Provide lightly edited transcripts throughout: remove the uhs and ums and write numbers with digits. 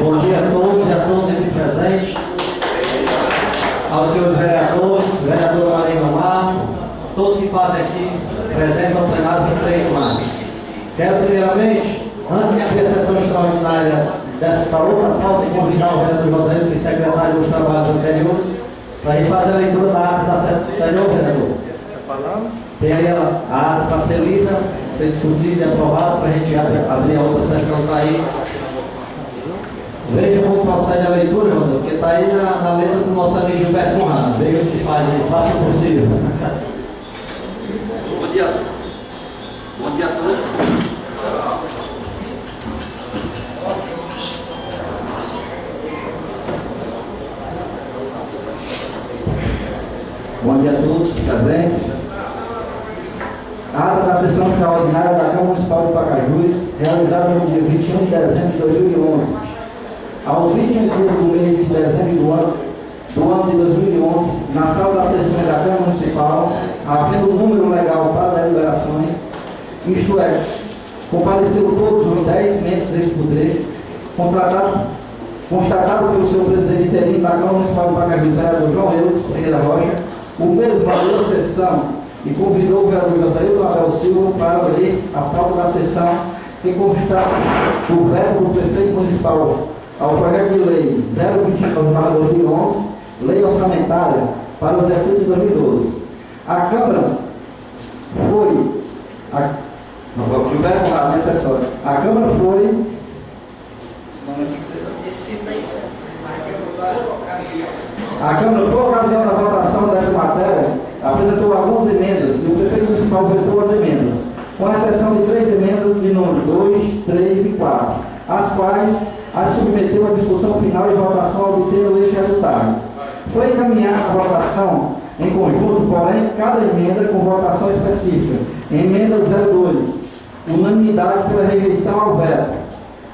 Bom dia a todos e a todas aqui presentes, aos senhores vereadores, vereador Marinho Mar, todos que fazem aqui presença ao plenário do 3 de maio. Quero primeiramente, antes de abrir a sessão extraordinária desta outra pauta, convidar o vereador José, que é secretário dos Trabalhos Anteriores, para a gente fazer a leitura da ata da sessão anterior, vereador. Tem aí a ata para ser lida, ser discutida e aprovada, para a gente abrir a outra sessão que está aí. Veja como procede a leitura, José, porque está aí na letra do nosso amigo Gilberto Conrado. Veja o que faz, faça o possível. Bom dia a todos. Bom dia a todos presentes. A ata da sessão extraordinária da Câmara Municipal de Pacajus, realizada no dia 21 de dezembro de 2011. Aos 21 dias do mês de dezembro do ano de 2011, na sala das sessões da Câmara Municipal, havendo um número legal para deliberações, isto é, compareceram todos os 10 membros deste poder, constatado pelo seu presidente interino da Câmara Municipal de Pacajus, vereador João Eudes Ferreira Rocha. O mesmo abriu a sessão e convidou o vereador José Abel Silva para ler a pauta da sessão, que consta o veto do prefeito municipal ao projeto de lei 029/2011, lei orçamentária para o exercício de 2012. A Câmara foi... Gilberto Conrado, necessário. A Câmara foi... A Câmara, por ocasião da votação desta matéria, apresentou algumas emendas e o prefeito municipal vetou as emendas, com exceção de 3 emendas de números 2, 3 e 4, as quais as submeteu à discussão final e votação obtendo este resultado. Foi encaminhada a votação em conjunto, porém, cada emenda com votação específica. Emenda 02, unanimidade pela rejeição ao veto.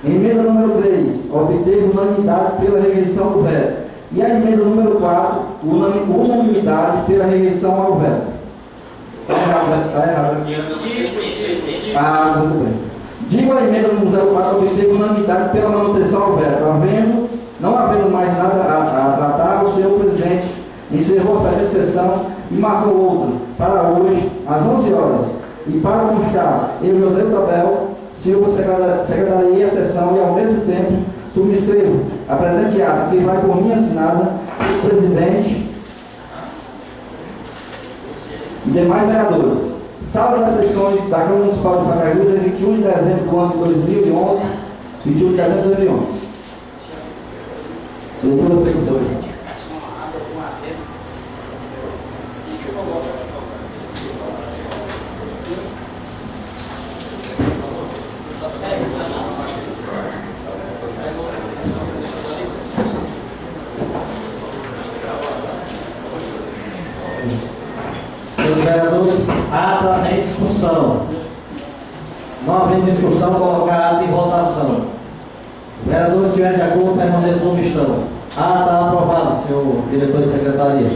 Emenda número 3, obteve unanimidade pela rejeição do veto. E a emenda número 4, unanimidade pela rejeição ao veto. Está errado. Muito bem. Digo a emenda número 04, obteve unanimidade pela manutenção ao veto. Não havendo mais nada a tratar, o senhor presidente encerrou a presente sessão e marcou outra para hoje, às 11 horas. E para constar, eu, José Abel Silva, secretaria a sessão e, ao mesmo tempo, subscrevo a presente ata, que vai por mim assinada, o presidente e demais vereadores. Sala das sessões da Câmara Municipal de Pacajus, 21 de dezembro do ano de 2011, 21 de dezembro de 2011. Leitura feita, senhor. Senhores vereadores, ata em discussão. Não havendo discussão, colocar a ata em votação. Vereadores que estiverem de acordo, permaneçam como estão. Ata aprovada, senhor diretor de secretaria.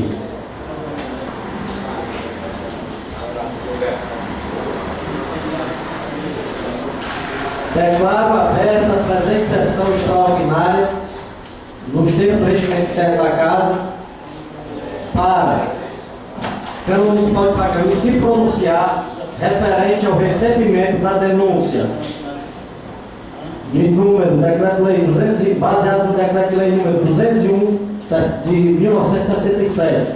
Declaro aberta a presente sessão extraordinária, nos termos do regimento interno da Casa, para Câmara Municipal de Pacajus se pronunciar referente ao recebimento da denúncia de número, decreto-lei 200, baseado no decreto-lei número 201 de 1967,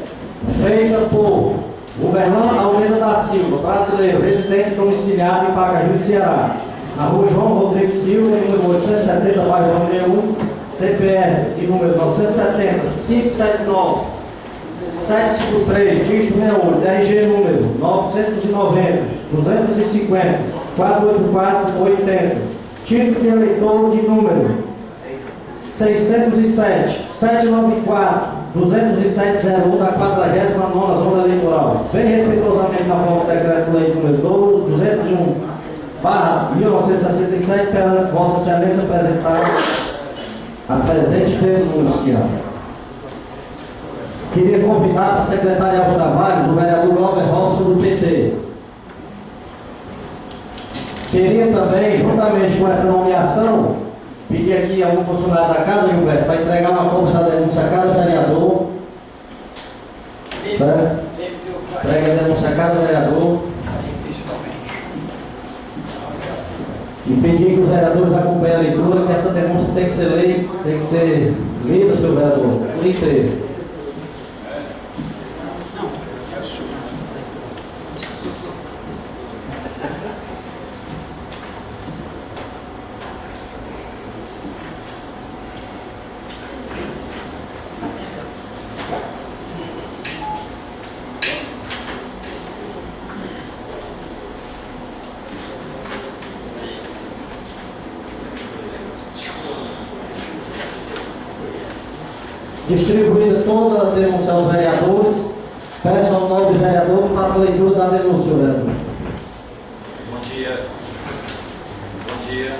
feita por Governão Almeida da Silva, brasileiro, residente domiciliado em Pacajus, Ceará, na rua João Rodrigues Silva, número 870, bairro número 1, CPF, de número 970, 579, 753, dígito 68, RG número 990, 250, 484, 80, título de eleitor de número 607, 794, 20701 da 49ª Zona Eleitoral. Bem respeitosamente na forma do decreto-lei número 201/1967, perante Vossa Excelência apresentar a presente denúncia. Queria convidar para secretariar os trabalhos o vereador Glauber Robson do PT. Queria também, juntamente com essa nomeação, Pedir aqui a um funcionário da casa, Gilberto, para entregar uma cópia da denúncia a cada vereador. Certo? Entrega a denúncia a cada vereador. E pedir que os vereadores acompanhem a leitura, que essa denúncia tem que ser lida, seu vereador, por inteiro. Distribuída toda a denúncia aos vereadores, peço ao nobre vereador que faça a leitura da denúncia, vereador. Bom dia. Bom dia.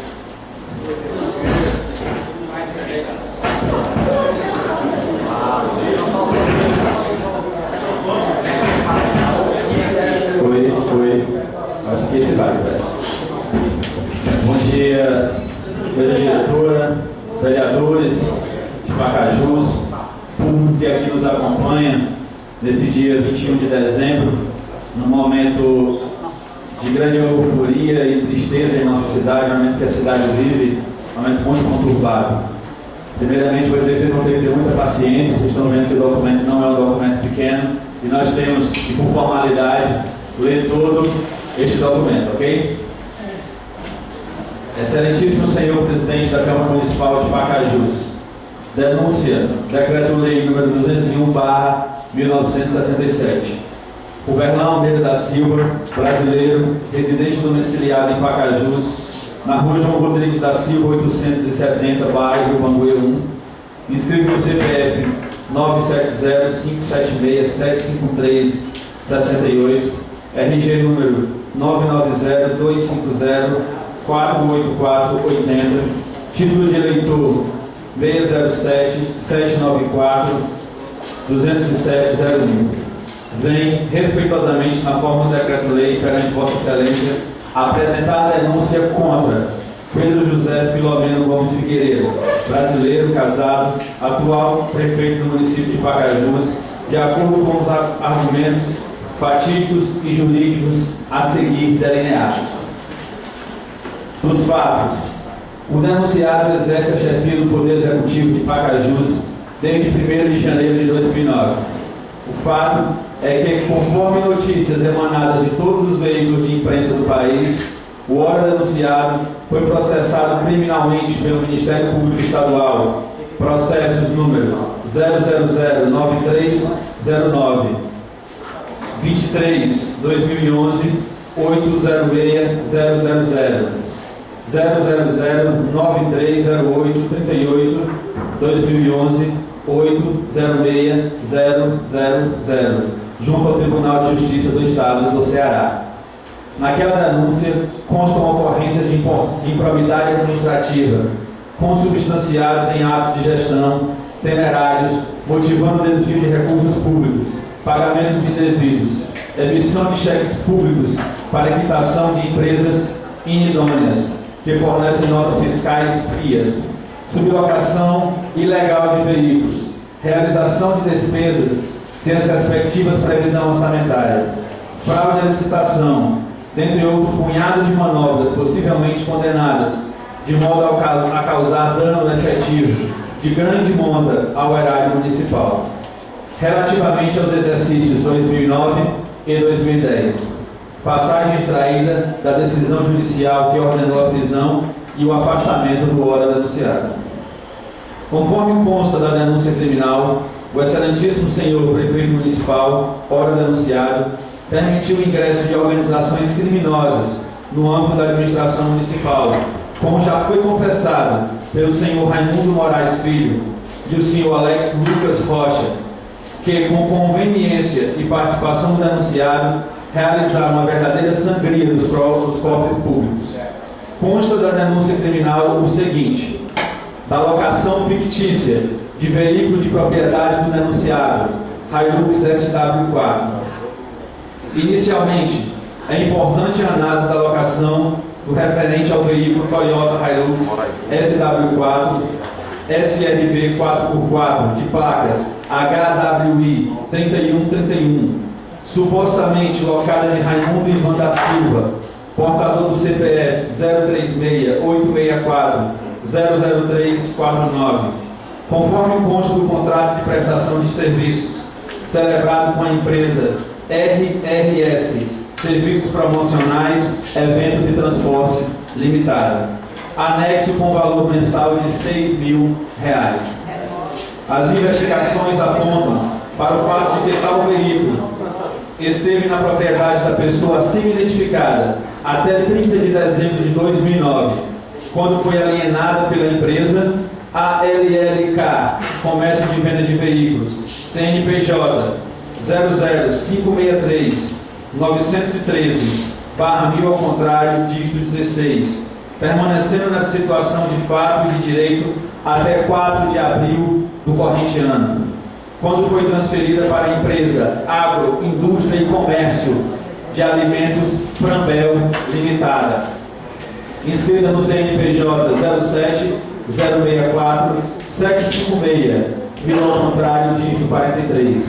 Foi. Acho que esse vai, velho. Bom dia, mesa diretora, vereadores de Pacajus, público que aqui nos acompanha nesse dia 21 de dezembro, num momento de grande euforia e tristeza em nossa cidade, um momento que a cidade vive, um momento muito conturbado. Primeiramente, vou dizer que vocês vão ter que ter muita paciência, vocês estão vendo que o documento não é um documento pequeno, e nós temos que, por formalidade, ler todo este documento, ok? Excelentíssimo senhor presidente da Câmara Municipal de Pacajus, denúncia, decreto-lei número 201/1967. O Berlão Almeida da Silva, brasileiro, residente domiciliado em Pacajus, na rua João Rodrigues da Silva, 870, bairro Bangueiro 1, inscrito no CPF 970-576-753-68, RG número 990-250-484-80, título de eleitor 607-794-207-010. Vem respeitosamente na forma do decreto-lei perante Vossa Excelência apresentar a denúncia contra Pedro José Filomeno Gomes Figueiredo, brasileiro, casado, atual prefeito do município de Pacajus, de acordo com os argumentos fatídicos e jurídicos a seguir delineados. Dos fatos: o denunciado exerce a chefia do Poder Executivo de Pacajus desde 1º de janeiro de 2009. O fato é que, conforme notícias emanadas de todos os veículos de imprensa do país, o ora denunciado foi processado criminalmente pelo Ministério Público Estadual, processos número 0009309 23/2011 806000 000930838 2011 806000, junto ao Tribunal de Justiça do Estado do Ceará. Naquela denúncia constam ocorrências de improbidade administrativa, consubstanciados em atos de gestão temerários, motivando desvio de recursos públicos, pagamentos indevidos, emissão de cheques públicos para quitação de empresas inidôneas, que fornecem notas fiscais frias, sublocação ilegal de veículos, realização de despesas sem as respectivas previsões orçamentárias, fraude à licitação, dentre outros punhados de manobras possivelmente condenadas, de modo a causar dano efetivo de grande monta ao erário municipal, relativamente aos exercícios 2009 e 2010. Passagem extraída da decisão judicial que ordenou a prisão e o afastamento do ora denunciado. Conforme consta da denúncia criminal, o excelentíssimo senhor prefeito municipal, ora denunciado, permitiu o ingresso de organizações criminosas no âmbito da administração municipal, como já foi confessado pelo senhor Raimundo Moraes Filho e o senhor Alex Lucas Rocha, que, com conveniência e participação do denunciado, realizaram uma verdadeira sangria dos cofres públicos. Consta da denúncia criminal o seguinte: da locação fictícia de veículo de propriedade do denunciado, Hilux SW4. Inicialmente, é importante a análise da locação do referente ao veículo Toyota Hilux SW4 SRV 4x4 de placas HWI 3131, supostamente locada de Raimundo Ivan da Silva, portador do CPF 036-864-00349, conforme consta do contrato de prestação de serviços celebrado com a empresa RRS Serviços Promocionais, Eventos e Transporte Limitada, anexo com valor mensal de R$6.000. As investigações apontam para o fato de que tal veículo esteve na propriedade da pessoa assim identificada até 30 de dezembro de 2009, quando foi alienada pela empresa ALLK, Comércio de Venda de Veículos, CNPJ 00563-913/1000 ao contrário, dígito 16, permanecendo na situação de fato e de direito até 4 de abril do corrente ano, quando foi transferida para a empresa Agro, Indústria e Comércio de Alimentos Frambel Limitada, inscrita no CNPJ 07-064-756, ao contrário, dígito 43,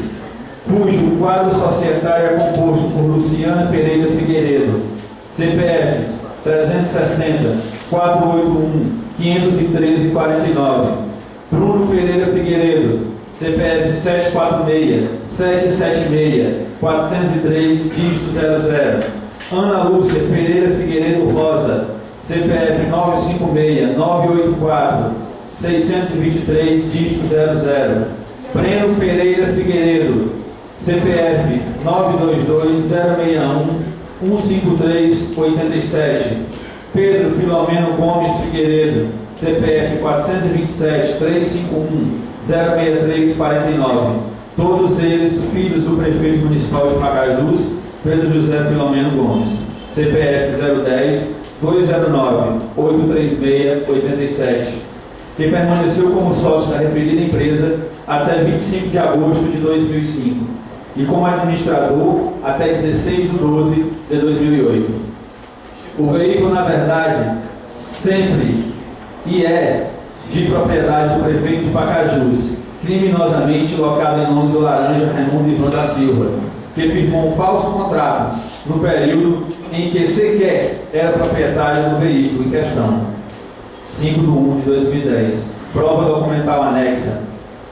cujo quadro societário é composto por Luciana Pereira Figueiredo, CPF 360-481-513-49, Bruno Pereira Figueiredo, CPF 746-776-403, dígito 00, Ana Lúcia Pereira Figueiredo Rosa, CPF 956-984-623, dígito 00, Breno Pereira Figueiredo, CPF 922-061-153-87, Pedro Filomeno Gomes Figueiredo, CPF 427-351-063-49, todos eles filhos do prefeito municipal de Pacajus, Pedro José Filomeno Gomes, CPF 010-209-836-87, que permaneceu como sócio da referida empresa até 25 de agosto de 2005 e como administrador até 16 de 12 de 2008. O veículo, na verdade, sempre e é de propriedade do prefeito de Pacajus, criminosamente locado em nome do laranja Raimundo Ivan da Silva, que firmou um falso contrato no período em que sequer era proprietário do veículo em questão. 5 de 1 de 2010. Prova documental anexa.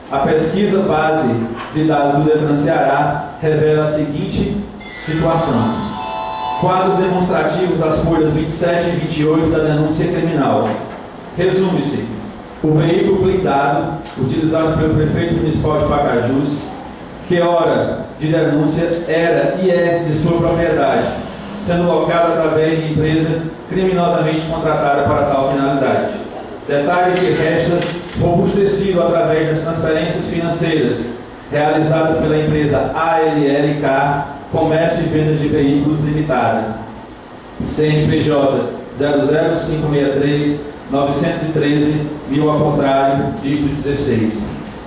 A pesquisa base de dados do Detran Ceará revela a seguinte situação. Quadros demonstrativos às folhas 27 e 28 da denúncia criminal. Resume-se: o veículo blindado, utilizado pelo prefeito municipal de Pacajus, que hora de denúncia era e é de sua propriedade, sendo locado através de empresa criminosamente contratada para tal finalidade. Detalhe que resta robustecido através das transferências financeiras realizadas pela empresa ALLK, Comércio e Vendas de Veículos Limitada, CNPJ 00563-913-1000 ao contrário, dígito 16,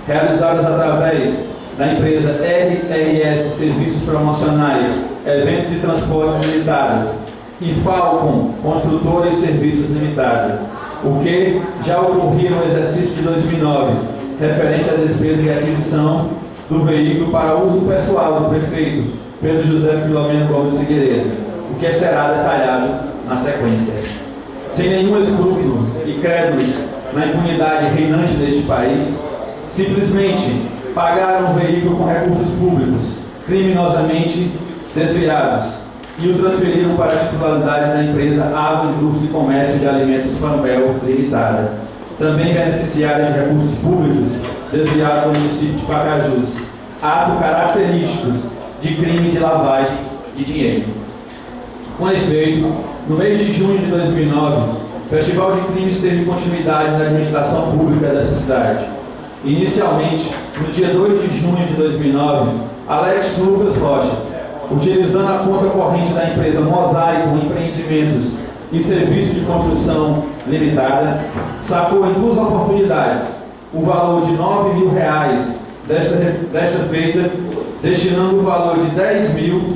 realizadas através da empresa RRS Serviços Promocionais, Eventos e Transportes Limitadas e Falcon Construtora e Serviços Limitada, o que já ocorria no exercício de 2009, referente à despesa de aquisição do veículo para uso pessoal do prefeito Pedro José Filomeno Gomes Figueiredo, o que será detalhado na sequência. Sem nenhum escrúpulo e crédulos na impunidade reinante deste país, simplesmente pagaram o veículo com recursos públicos, criminosamente desviados, e o transferiram para a titularidade da empresa Agro, Indústria e Comércio de Alimentos Frambel Limitada, também beneficiária de recursos públicos desviados do município de Pacajus, ato característico de crime de lavagem de dinheiro. Com efeito, no mês de junho de 2009, o Festival de Crimes teve continuidade na administração pública dessa cidade. Inicialmente, no dia 2 de junho de 2009, Alex Lucas Rocha, utilizando a conta corrente da empresa Mosaico Empreendimentos e Serviço de Construção Limitada, sacou em 2 oportunidades o valor de R$9.000 desta feita, destinando o valor de R$10.000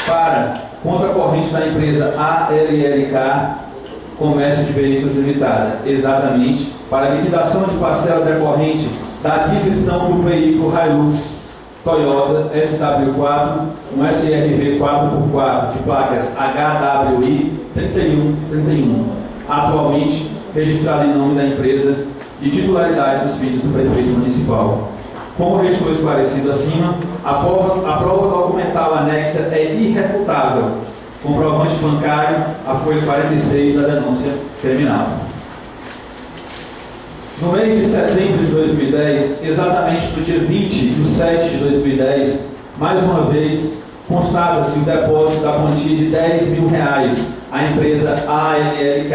para conta corrente da empresa ALLK Comércio de Veículos Limitada, exatamente para liquidação de parcela decorrente da aquisição do veículo Hilux Toyota SW4, um SRV 4x4 de placas HWI 3131, atualmente registrado em nome da empresa e titularidade dos filhos do prefeito municipal. Como restou esclarecido acima, a prova documental anexa é irrefutável, comprovante bancário, a folha 46 da denúncia criminal. No mês de setembro de 2010, exatamente no dia 20/7 de 2010, mais uma vez, constata-se o depósito da quantia de R$10.000 à empresa ALLK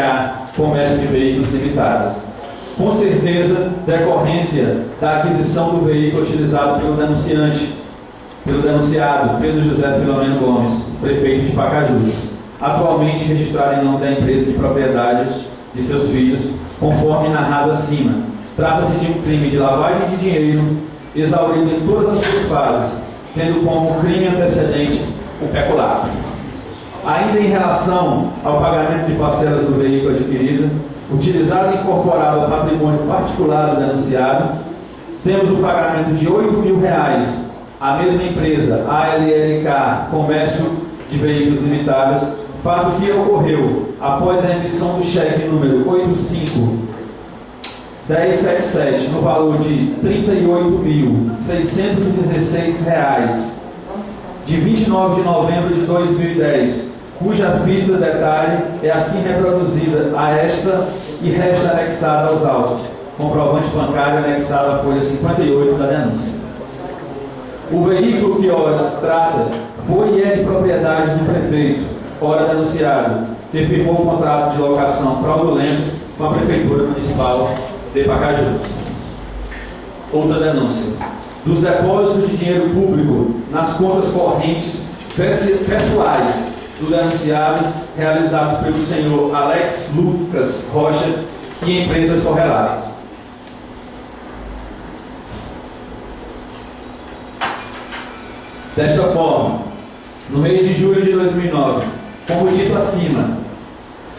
Comércio de Veículos Limitados. Com certeza, decorrência da aquisição do veículo utilizado pelo denunciado Pedro José Filomeno Gomes, prefeito de Pacajus, atualmente registrado em nome da empresa de propriedade de seus filhos, conforme narrado acima. Trata-se de um crime de lavagem de dinheiro, exaurido em todas as suas fases, tendo como crime antecedente o peculato. Ainda em relação ao pagamento de parcelas do veículo adquirido, utilizado e incorporado ao patrimônio particular do denunciado, temos o pagamento de R$8.000 à mesma empresa, ALLK Comércio de Veículos Limitados, fato que ocorreu após a emissão do cheque número 85.1077, no valor de R$38.616, de 29 de novembro de 2010, cuja fita detalhe é assim reproduzida a esta e resta anexada aos autos, comprovante bancário anexado à folha 58 da denúncia. O veículo que ora se trata foi e é de propriedade do prefeito, ora denunciado, que firmou um contrato de locação fraudulento com a Prefeitura Municipal de Pacajus. Outra denúncia. Dos depósitos de dinheiro público nas contas correntes pessoais do denunciado, realizados pelo senhor Alex Lucas Rocha e empresas correlatas. Desta forma, no mês de julho de 2009, como dito acima,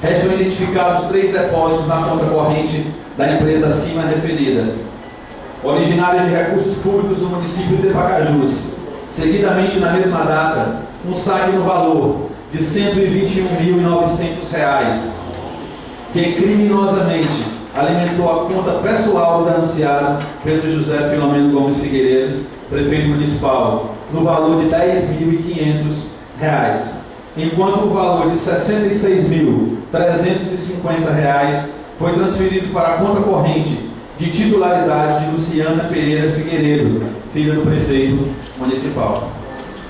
restam identificados 3 depósitos na conta corrente da empresa acima referida, originária de recursos públicos do município de Pacajus. Seguidamente, na mesma data, um saque no valor de R$121.900, que criminosamente alimentou a conta pessoal do denunciado Pedro José Filomeno Gomes Figueiredo, prefeito municipal, no valor de R$10.500, enquanto o valor de R$66.350 foi transferido para a conta corrente de titularidade de Luciana Pereira Figueiredo, filha do prefeito municipal.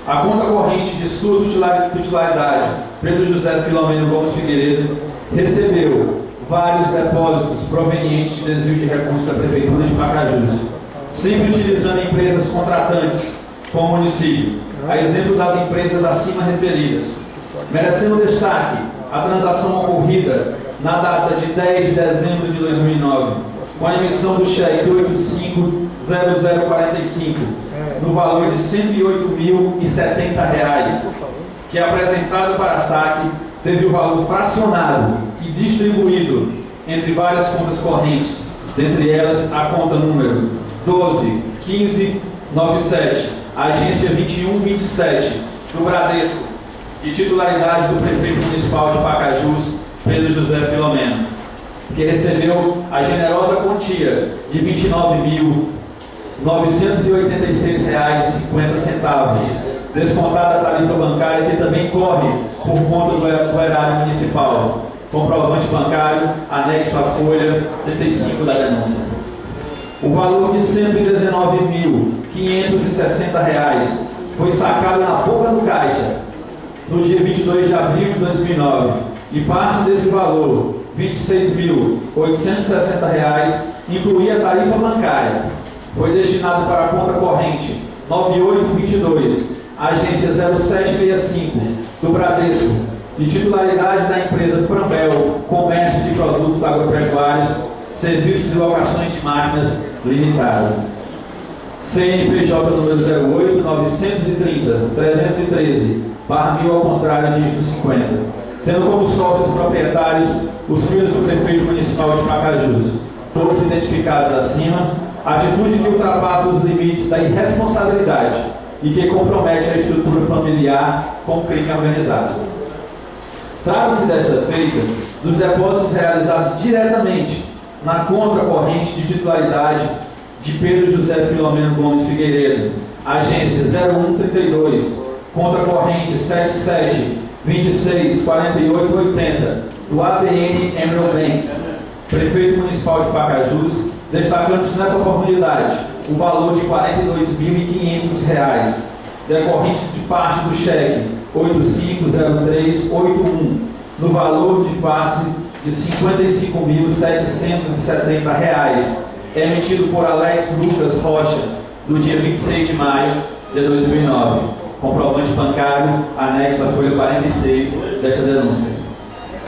A conta corrente de sua titularidade, Pedro José Filomeno Gomes Figueiredo, recebeu vários depósitos provenientes de desvio de recursos da Prefeitura de Pacajus, sempre utilizando empresas contratantes com o município, a exemplo das empresas acima referidas. Merecendo destaque a transação ocorrida na data de 10 de dezembro de 2009, com a emissão do cheque 85.0045, no valor de R$108.070, que apresentado para saque teve o valor fracionado e distribuído entre várias contas correntes, dentre elas a conta número 12.1597, agência 2127 do Bradesco, de titularidade do prefeito municipal de Pacajus, Pedro José Filomeno, que recebeu a generosa quantia de R$29.986,50, descontada a tarifa bancária que também corre por conta do erário municipal, comprovante bancário anexo à folha 35 da denúncia. O valor de R$119.560 foi sacado na boca do caixa no dia 22 de abril de 2009 e parte desse valor, R$26.860, incluía a tarifa bancária. Foi destinado para a conta corrente 9822, agência 0765 do Bradesco, de titularidade da empresa Frambel, Comércio de Produtos Agropecuários, Serviços e Locações de Máquinas Limitada. CNPJ número 08 930 313 /1000 ao contrário, dígito 50, tendo como sócios proprietários os filhos do prefeito municipal de Pacajus, todos identificados acima, atitude que ultrapassa os limites da irresponsabilidade e que compromete a estrutura familiar com crime organizado. Trata-se desta feita dos depósitos realizados diretamente na conta corrente de titularidade de Pedro José Filomeno Gomes Figueiredo, agência 0132, conta corrente 77264880, do ABN Emerald Bank, prefeito municipal de Pacajus, destacando-se nessa oportunidade o valor de R$ 42.500, decorrente de parte do cheque 850381, no valor de face de R$ 55.770, emitido por Alex Lucas Rocha, no dia 26 de maio de 2009, comprovante bancário anexo à folha 46 desta denúncia.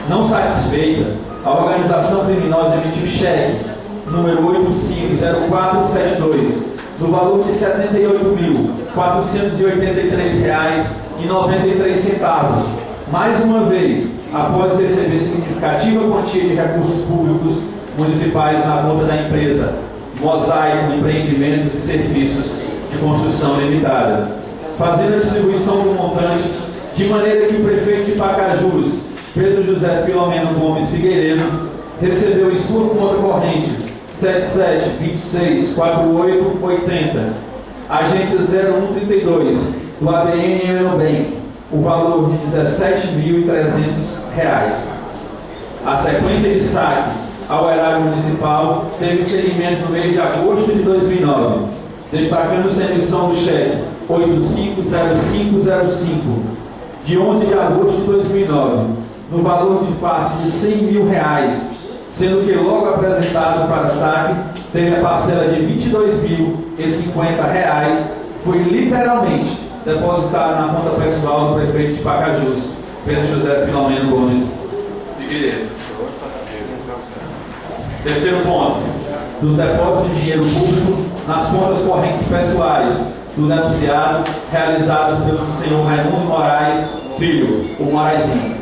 Não satisfeita, a organização criminosa emitiu cheque número 850472, no valor de R$ 78.483,93, mais uma vez, após receber significativa quantia de recursos públicos municipais na conta da empresa Mosaico Empreendimentos e Serviços de Construção Limitada, fazendo a distribuição do montante de maneira que o prefeito de Pacajus, Pedro José Filomeno Gomes Figueiredo, recebeu em sua conta corrente 77264880, agência 0132, do ABN Emerald Bank, o valor de R$ 17.300. A sequência de saque ao erário municipal teve seguimento no mês de agosto de 2009, destacando-se a emissão do cheque 850505, de 11 de agosto de 2009, no valor de face de R$ 100.000, sendo que logo apresentado para saque, teve a parcela de R$ 22.050, foi literalmente depositado na conta pessoal do prefeito de Pacajus, Pedro José Filomeno Gomes Figueiredo. Terceiro ponto, dos depósitos de dinheiro público nas contas correntes pessoais do denunciado, realizados pelo senhor Raimundo Moraes Filho, o Moraizinho.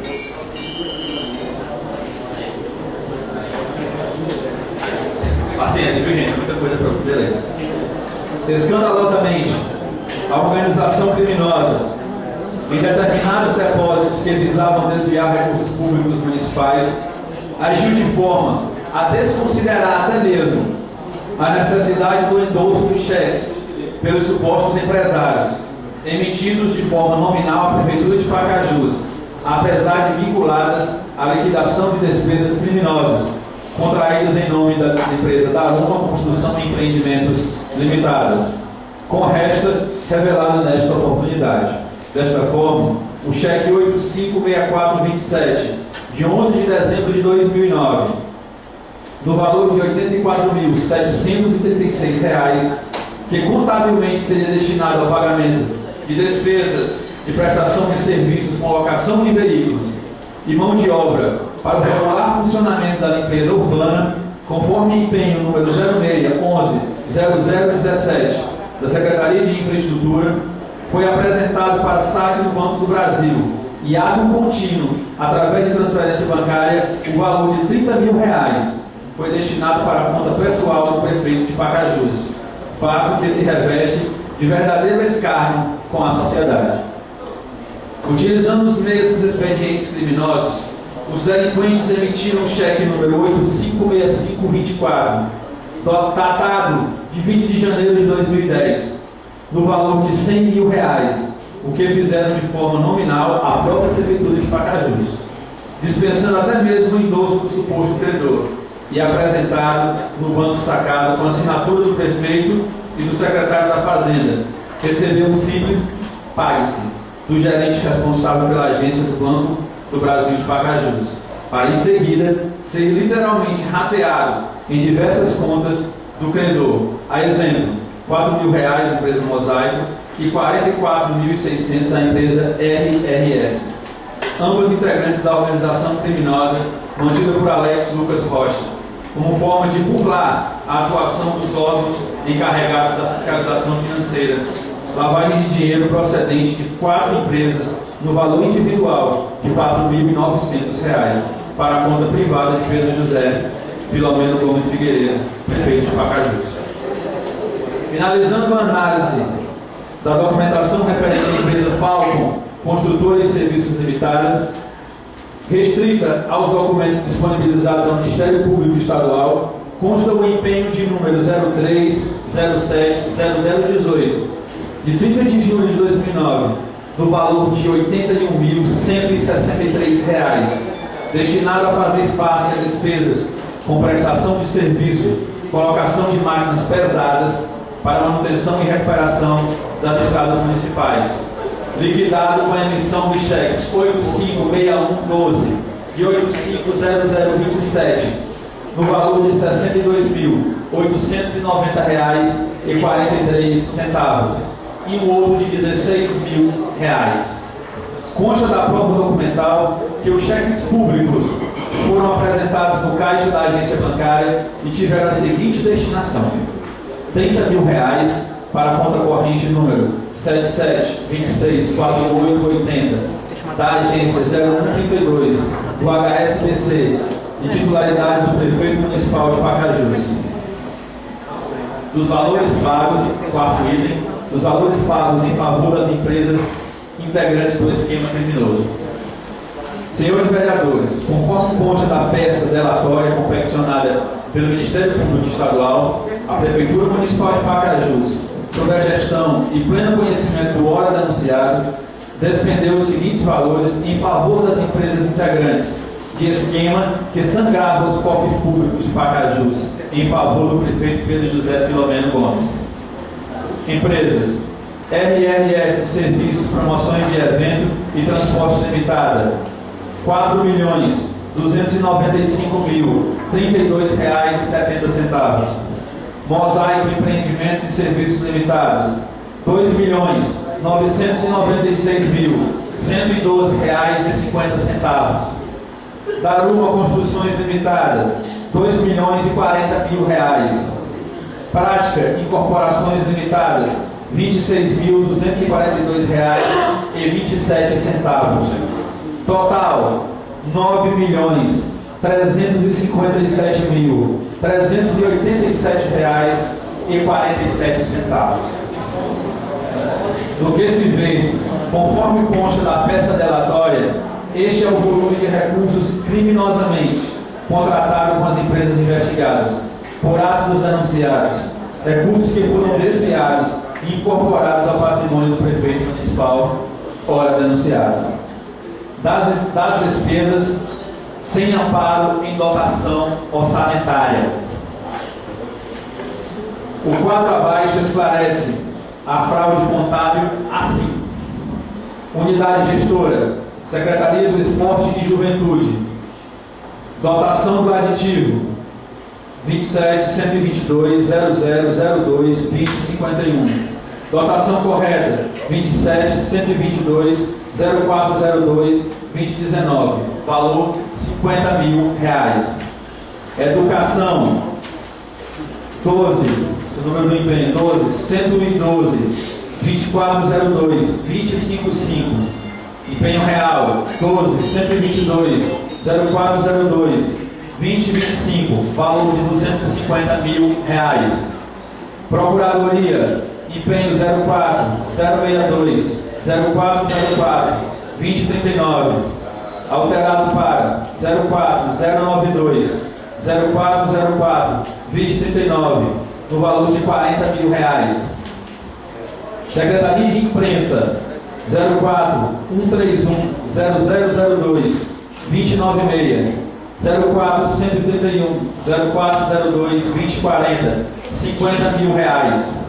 Paciência, viu, gente? Muita coisa para poder ler. Escandalosamente, a organização criminosa, em determinados depósitos que visavam desviar recursos públicos municipais, agiu de forma a desconsiderar até mesmo a necessidade do endosso dos cheques pelos supostos empresários, emitidos de forma nominal à Prefeitura de Pacajus, apesar de vinculadas à liquidação de despesas criminosas, contraídas em nome da empresa Daruma Construção e Empreendimentos Limitada, com resta revelado nesta oportunidade. Desta forma, o cheque 856427, de 11 de dezembro de 2009, no valor de R$ 84.736, que contabilmente seria destinado ao pagamento de despesas de prestação de serviços com locação de veículos e mão de obra para o regular funcionamento da limpeza urbana, conforme empenho número 06110017 da Secretaria de Infraestrutura, foi apresentado para saque no Banco do Brasil e ato contínuo, através de transferência bancária, o valor de R$ 30.000 foi destinado para a conta pessoal do prefeito de Pacajus, fato que se reveste de verdadeiro escárnio com a sociedade. Utilizando os mesmos expedientes criminosos, os delinquentes emitiram o cheque número 856524, datado de 20 de janeiro de 2010, no valor de R$ 100.000, o que fizeram de forma nominal à própria Prefeitura de Pacajus, dispensando até mesmo o endosso do suposto credor, e apresentado no banco sacado com a assinatura do prefeito e do secretário da Fazenda. Recebeu um simples pague-se do gerente responsável pela agência do Banco do Brasil de Pacajus, para em seguida ser literalmente rateado em diversas contas do credor. A exemplo, R$ 4.000 à empresa Mosaico e R$ 44.600 à empresa RRS, ambas integrantes da organização criminosa mantida por Alex Lucas Rocha, como forma de burlar a atuação dos órgãos encarregados da fiscalização financeira, lavagem de dinheiro procedente de 4 empresas no valor individual de R$ 4.900 para a conta privada de Pedro José Filomeno Gomes Figueiredo, prefeito de Pacajus. Finalizando a análise da documentação referente à empresa Falcon Construtora e Serviços Limitada, restrita aos documentos disponibilizados ao Ministério Público Estadual, consta o empenho de número 03070018, de 30 de julho de 2009, no valor de R$ 81.163, destinado a fazer face a despesas com prestação de serviço, colocação de máquinas pesadas para manutenção e recuperação das estradas municipais, liquidado com a emissão de cheques 856112 e 850027, no valor de R$ 62.890,43, e o outro de R$ 16.000. Consta da prova documental que os cheques públicos foram apresentados no caixa da agência bancária e tiveram a seguinte destinação: R$ 30.000 para a conta corrente número 77264880 da agência 0132 do HSBC, de titularidade do prefeito municipal de Pacajus. Dos valores pagos, quarto item, dos valores pagos em favor das empresas integrantes do esquema criminoso. Senhores vereadores, conforme consta da peça delatória confeccionada pelo Ministério Público Estadual, a Prefeitura Municipal de Pacajus, sob a gestão e pleno conhecimento do ora denunciado, despendeu os seguintes valores em favor das empresas integrantes de esquema que sangrava os cofres públicos de Pacajus em favor do prefeito Pedro José Filomeno Gomes. Empresas: RRS Serviços, Promoções de Evento e Transporte Limitada, R$ 4.295.032,70. Mosaico Empreendimentos e Serviços Limitados, R$ 2.996.112,50. Daruma Construções Limitada, R$ 2.040.000. Prática Incorporações Limitadas, R$ 26.242,27. Total, R$ 9.357.387,47. Do que se vê, conforme consta da peça delatória, este é o volume de recursos criminosamente contratado com as empresas investigadas, por ato dos denunciados, recursos que foram desviados e incorporados ao patrimônio do prefeito municipal, ora denunciado. Das despesas sem amparo em dotação orçamentária. O quadro abaixo esclarece a fraude contábil assim: unidade gestora, Secretaria do Esporte e Juventude, dotação do aditivo 27.122.0002.2051, dotação correta 27.122.0402.2019, valor R$ 50.000. Educação 12, seu número do empenho 12.112.2402.255, empenho real 12.122.0402.2025, valor de R$ 250.000. Procuradoria, empenho 04.062.0404.2039, alterado para 04.092.0404.2039, no valor de R$ 40.000. Secretaria de Imprensa 04.131.0002.296, 04.131.0402.2040, R$ 50.000.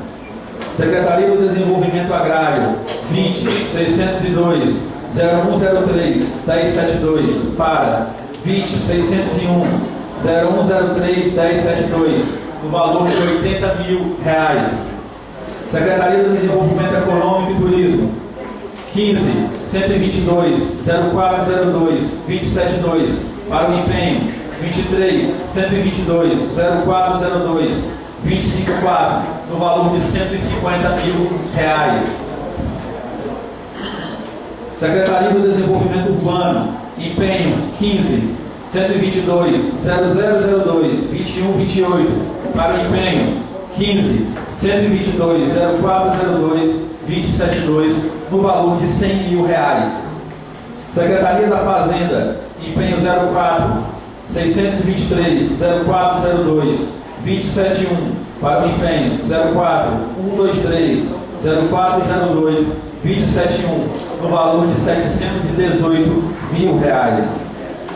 Secretaria do Desenvolvimento Agrário 20.602.0103.1072 para 20.601.0103.1072, no valor de R$ 80.000. Secretaria do Desenvolvimento Econômico e Turismo 15.122.0402.272 para o empenho 23, 122, 0402, 254, no valor de R$150 mil. Secretaria do Desenvolvimento Urbano, empenho 15, 122, 0002, 2128, para o empenho 15, 122, 0402, 272, no valor de R$100 mil. Secretaria da Fazenda, empenho 04, 623, 0402, 271, para o empenho 04, 123, 0402, 271, no valor de R$718 mil.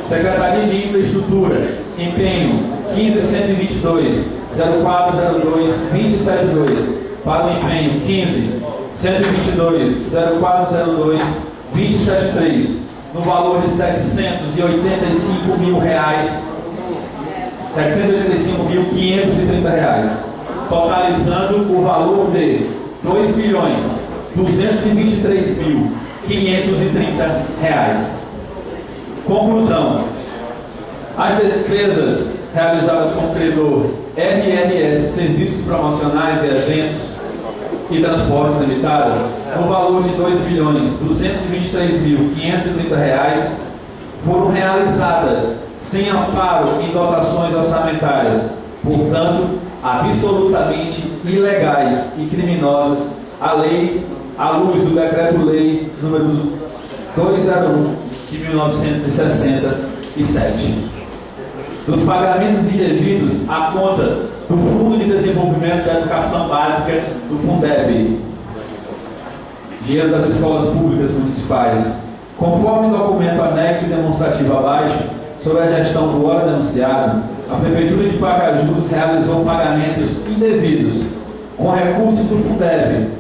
Secretaria de Infraestrutura, empenho 15122, 0402, 272, para o empenho 15, 122, 0402, 273, no valor de R$785 mil, R$785.530, totalizando o valor de R$2.223.530. Conclusão: as despesas realizadas com o credor RRS Serviços Promocionais e Eventos e Transportes Limitada, no valor de R$2.223.530, foram realizadas sem amparo em dotações orçamentárias, portanto, absolutamente ilegais e criminosas, à luz do Decreto-Lei número 201 de 1967. Dos pagamentos indevidos à conta do Fundo de Desenvolvimento da Educação Básica do Fundeb, dinheiro das escolas públicas municipais, conforme o documento anexo e demonstrativo abaixo, sobre a gestão do ora denunciado, a Prefeitura de Pacajus realizou pagamentos indevidos com recursos do Fundeb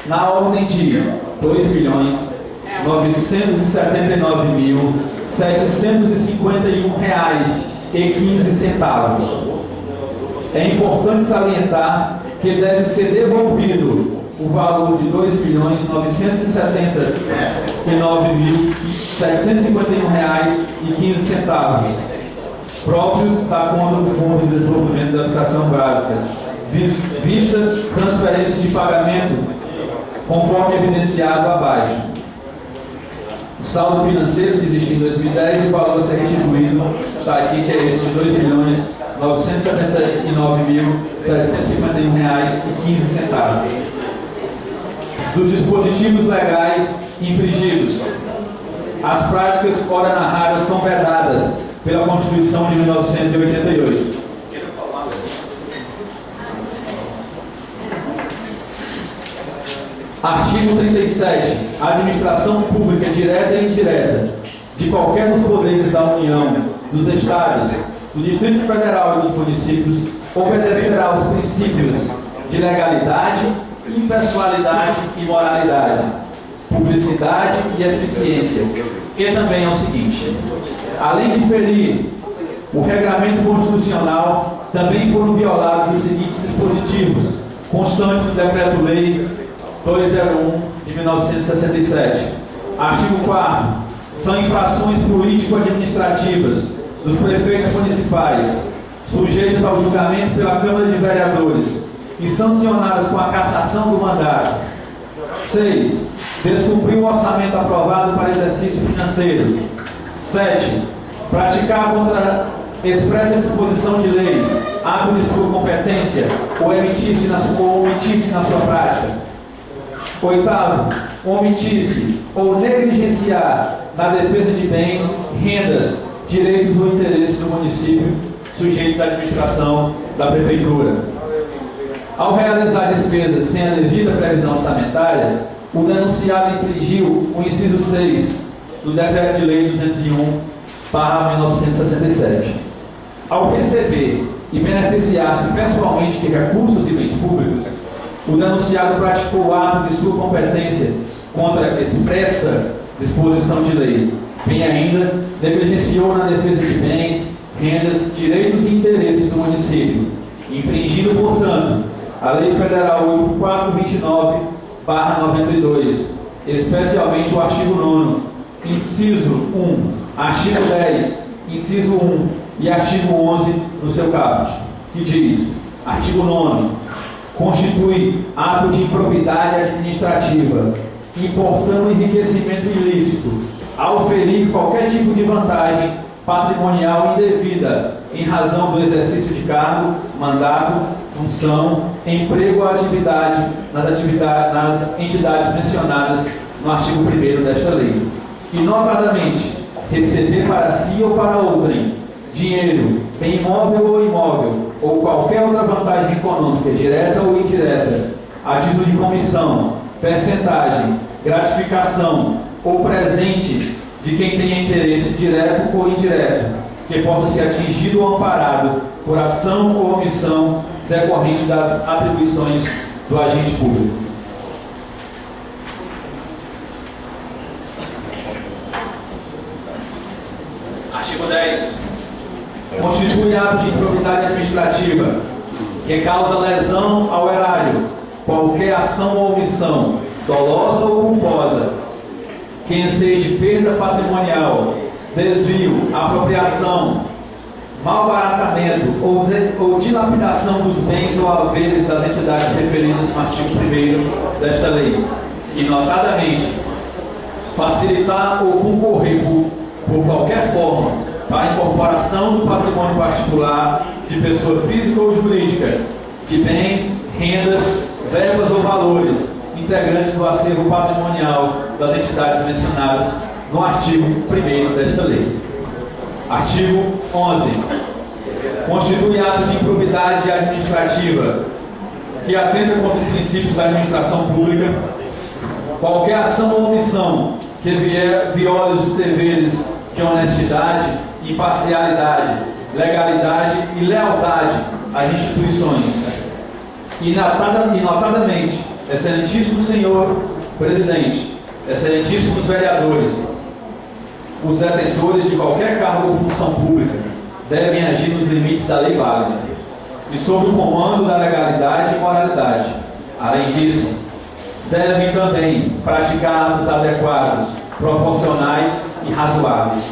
na ordem de R$2.979.751,15. É importante salientar que deve ser devolvido o valor de R$2.979.751,15, próprios da conta do Fundo de Desenvolvimento da Educação Básica, vista transferência de pagamento, conforme evidenciado abaixo. O saldo financeiro que existe em 2010 e o valor a ser restituído está aqui, que é esse de R$2.979.751,15. Dos dispositivos legais infringidos, as práticas ora narradas são vedadas pela Constituição de 1988. Artigo 37. A administração pública direta e indireta de qualquer dos poderes da União, dos Estados, do Distrito Federal e dos municípios obedecerá aos princípios de legalidade, impessoalidade e moralidade, publicidade e eficiência. E também é o seguinte: além de ferir o regramento constitucional, também foram violados os seguintes dispositivos constantes do Decreto-Lei 201 de 1967. Artigo 4º. São infrações político-administrativas dos prefeitos municipais, sujeitas ao julgamento pela Câmara de Vereadores e sancionadas com a cassação do mandato. 6. Descumprir o orçamento aprovado para exercício financeiro. 7. Praticar contra expressa disposição de lei, ato de sua competência ou omitir-se na sua prática. 8º, omitir-se ou negligenciar na defesa de bens, rendas, direitos ou interesses do município sujeitos à administração da Prefeitura. Ao realizar despesas sem a devida previsão orçamentária, o denunciado infringiu o inciso 6 do Decreto de Lei 201/1967. Ao receber e beneficiar-se pessoalmente de recursos e bens públicos, o denunciado praticou o ato de sua competência contra expressa disposição de lei, bem ainda negligenciou na defesa de bens, rendas, direitos e interesses do município, infringindo, portanto, a Lei Federal 8429/92, especialmente o artigo 9º, inciso 1, artigo 10, inciso 1 E artigo 11 no seu caput, que diz: artigo 9º, constitui ato de improbidade administrativa, importando enriquecimento ilícito, ao ferir qualquer tipo de vantagem patrimonial indevida, em razão do exercício de cargo, mandato, função, emprego ou atividade nas entidades mencionadas no artigo 1º desta lei. E, notadamente, receber para si ou para outrem dinheiro, bem imóvel ou imóvel, ou qualquer outra vantagem econômica, direta ou indireta, a título de comissão, percentagem, gratificação ou presente de quem tenha interesse direto ou indireto, que possa ser atingido ou amparado por ação ou omissão decorrente das atribuições do agente público. Artigo 10. Constitui ato de improbidade administrativa que causa lesão ao erário, qualquer ação ou omissão, dolosa ou culposa, que enseje perda patrimonial, desvio, apropriação, malbaratamento ou dilapidação dos bens ou haveres das entidades referidas no artigo 1º desta lei, e, notadamente, facilitar ou concorrer por qualquer forma para a incorporação do patrimônio particular de pessoa física ou jurídica, de bens, rendas, verbas ou valores, integrantes do acervo patrimonial das entidades mencionadas no artigo 1º desta lei. Artigo 11. Constitui ato de improbidade administrativa que atenta contra os princípios da administração pública qualquer ação ou omissão que viole os deveres de honestidade, imparcialidade, legalidade e lealdade às instituições. E notadamente, excelentíssimo senhor presidente, excelentíssimos vereadores, os detentores de qualquer cargo ou função pública devem agir nos limites da lei válida e sob o comando da legalidade e moralidade. Além disso, devem também praticar atos adequados, proporcionais e razoáveis.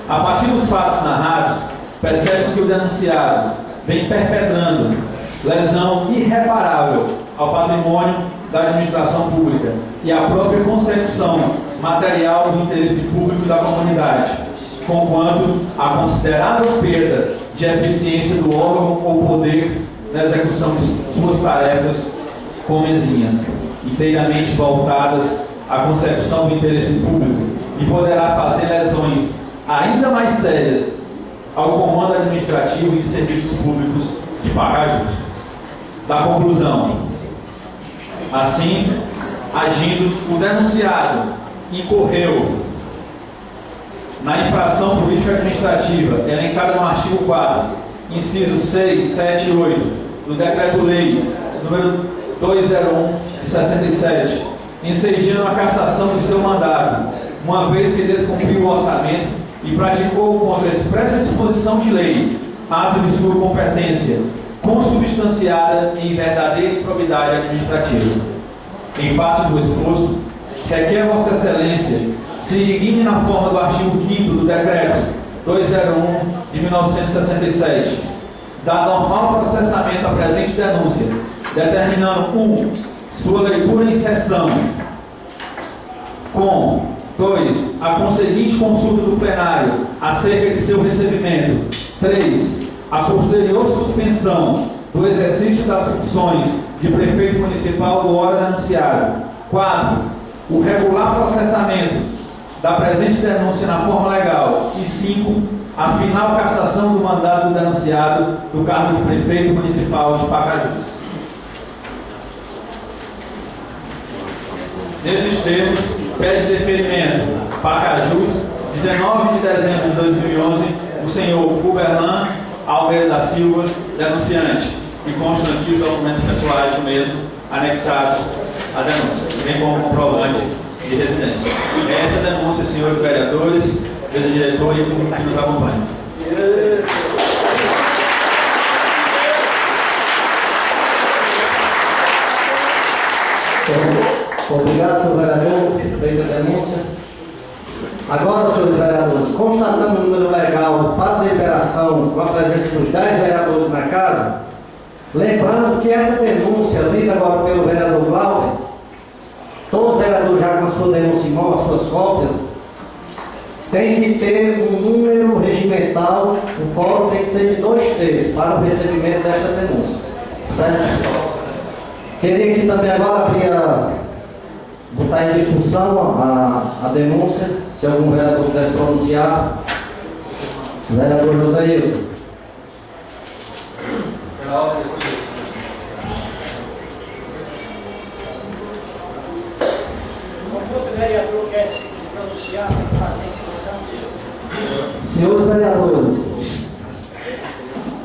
A partir dos fatos narrados, percebe-se que o denunciado vem perpetrando lesão irreparável ao patrimônio da administração pública e à própria consecução material do interesse público da comunidade, conquanto a considerável perda de eficiência do órgão ou poder na execução de suas tarefas comenzinhas, inteiramente voltadas à consecução do interesse público, e poderá fazer lesões ainda mais sérias ao comando administrativo e de serviços públicos de Pacajus. Da conclusão, assim, agindo, o denunciado incorreu na infração política administrativa elencada no artigo 4, incisos 6, 7 e 8 do Decreto-Lei número 201 de 67, ensejando a cassação de seu mandato, uma vez que descumpriu o orçamento e praticou contra a expressa disposição de lei, ato de sua competência, consubstanciada em verdadeira improbidade administrativa. Em face do exposto, requer Vossa Excelência se digne na forma do artigo 5º do Decreto 201 de 1967, dar normal processamento à presente denúncia, determinando 1. Sua leitura em sessão, com 2. A conseguinte consulta do plenário acerca de seu recebimento. 3. A posterior suspensão do exercício das funções de prefeito municipal do ora denunciado. 4. O regular processamento da presente denúncia na forma legal. E 5. A final cassação do mandato do denunciado do cargo de prefeito municipal de Pacajus. Nesses termos, pede deferimento, Pacajus, 19 de dezembro de 2011, o senhor Guberlan Almeida da Silva, denunciante, e constam aqui os documentos pessoais do mesmo, anexados à denúncia, bem como comprovante de residência. É essa denúncia, senhores vereadores, mesa diretora e público que nos acompanha. Obrigado, senhor vereador, por ter feito a denúncia. Agora, senhores vereadores, constatando o número legal para deliberação com a presença dos 10 vereadores na casa, lembrando que essa denúncia, lida agora pelo vereador Glauber, todos os vereadores já com a sua denúncia em mão, as suas cópias, tem que ter um número regimental, o quórum tem que ser de 2/3 para o recebimento desta denúncia. Certo? Queria aqui também agora botar em discussão a denúncia, se algum vereador quiser se pronunciar. Vereador Josaildo. O vereador quer se pronunciar, tem que fazer inscrição. Senhores vereadores,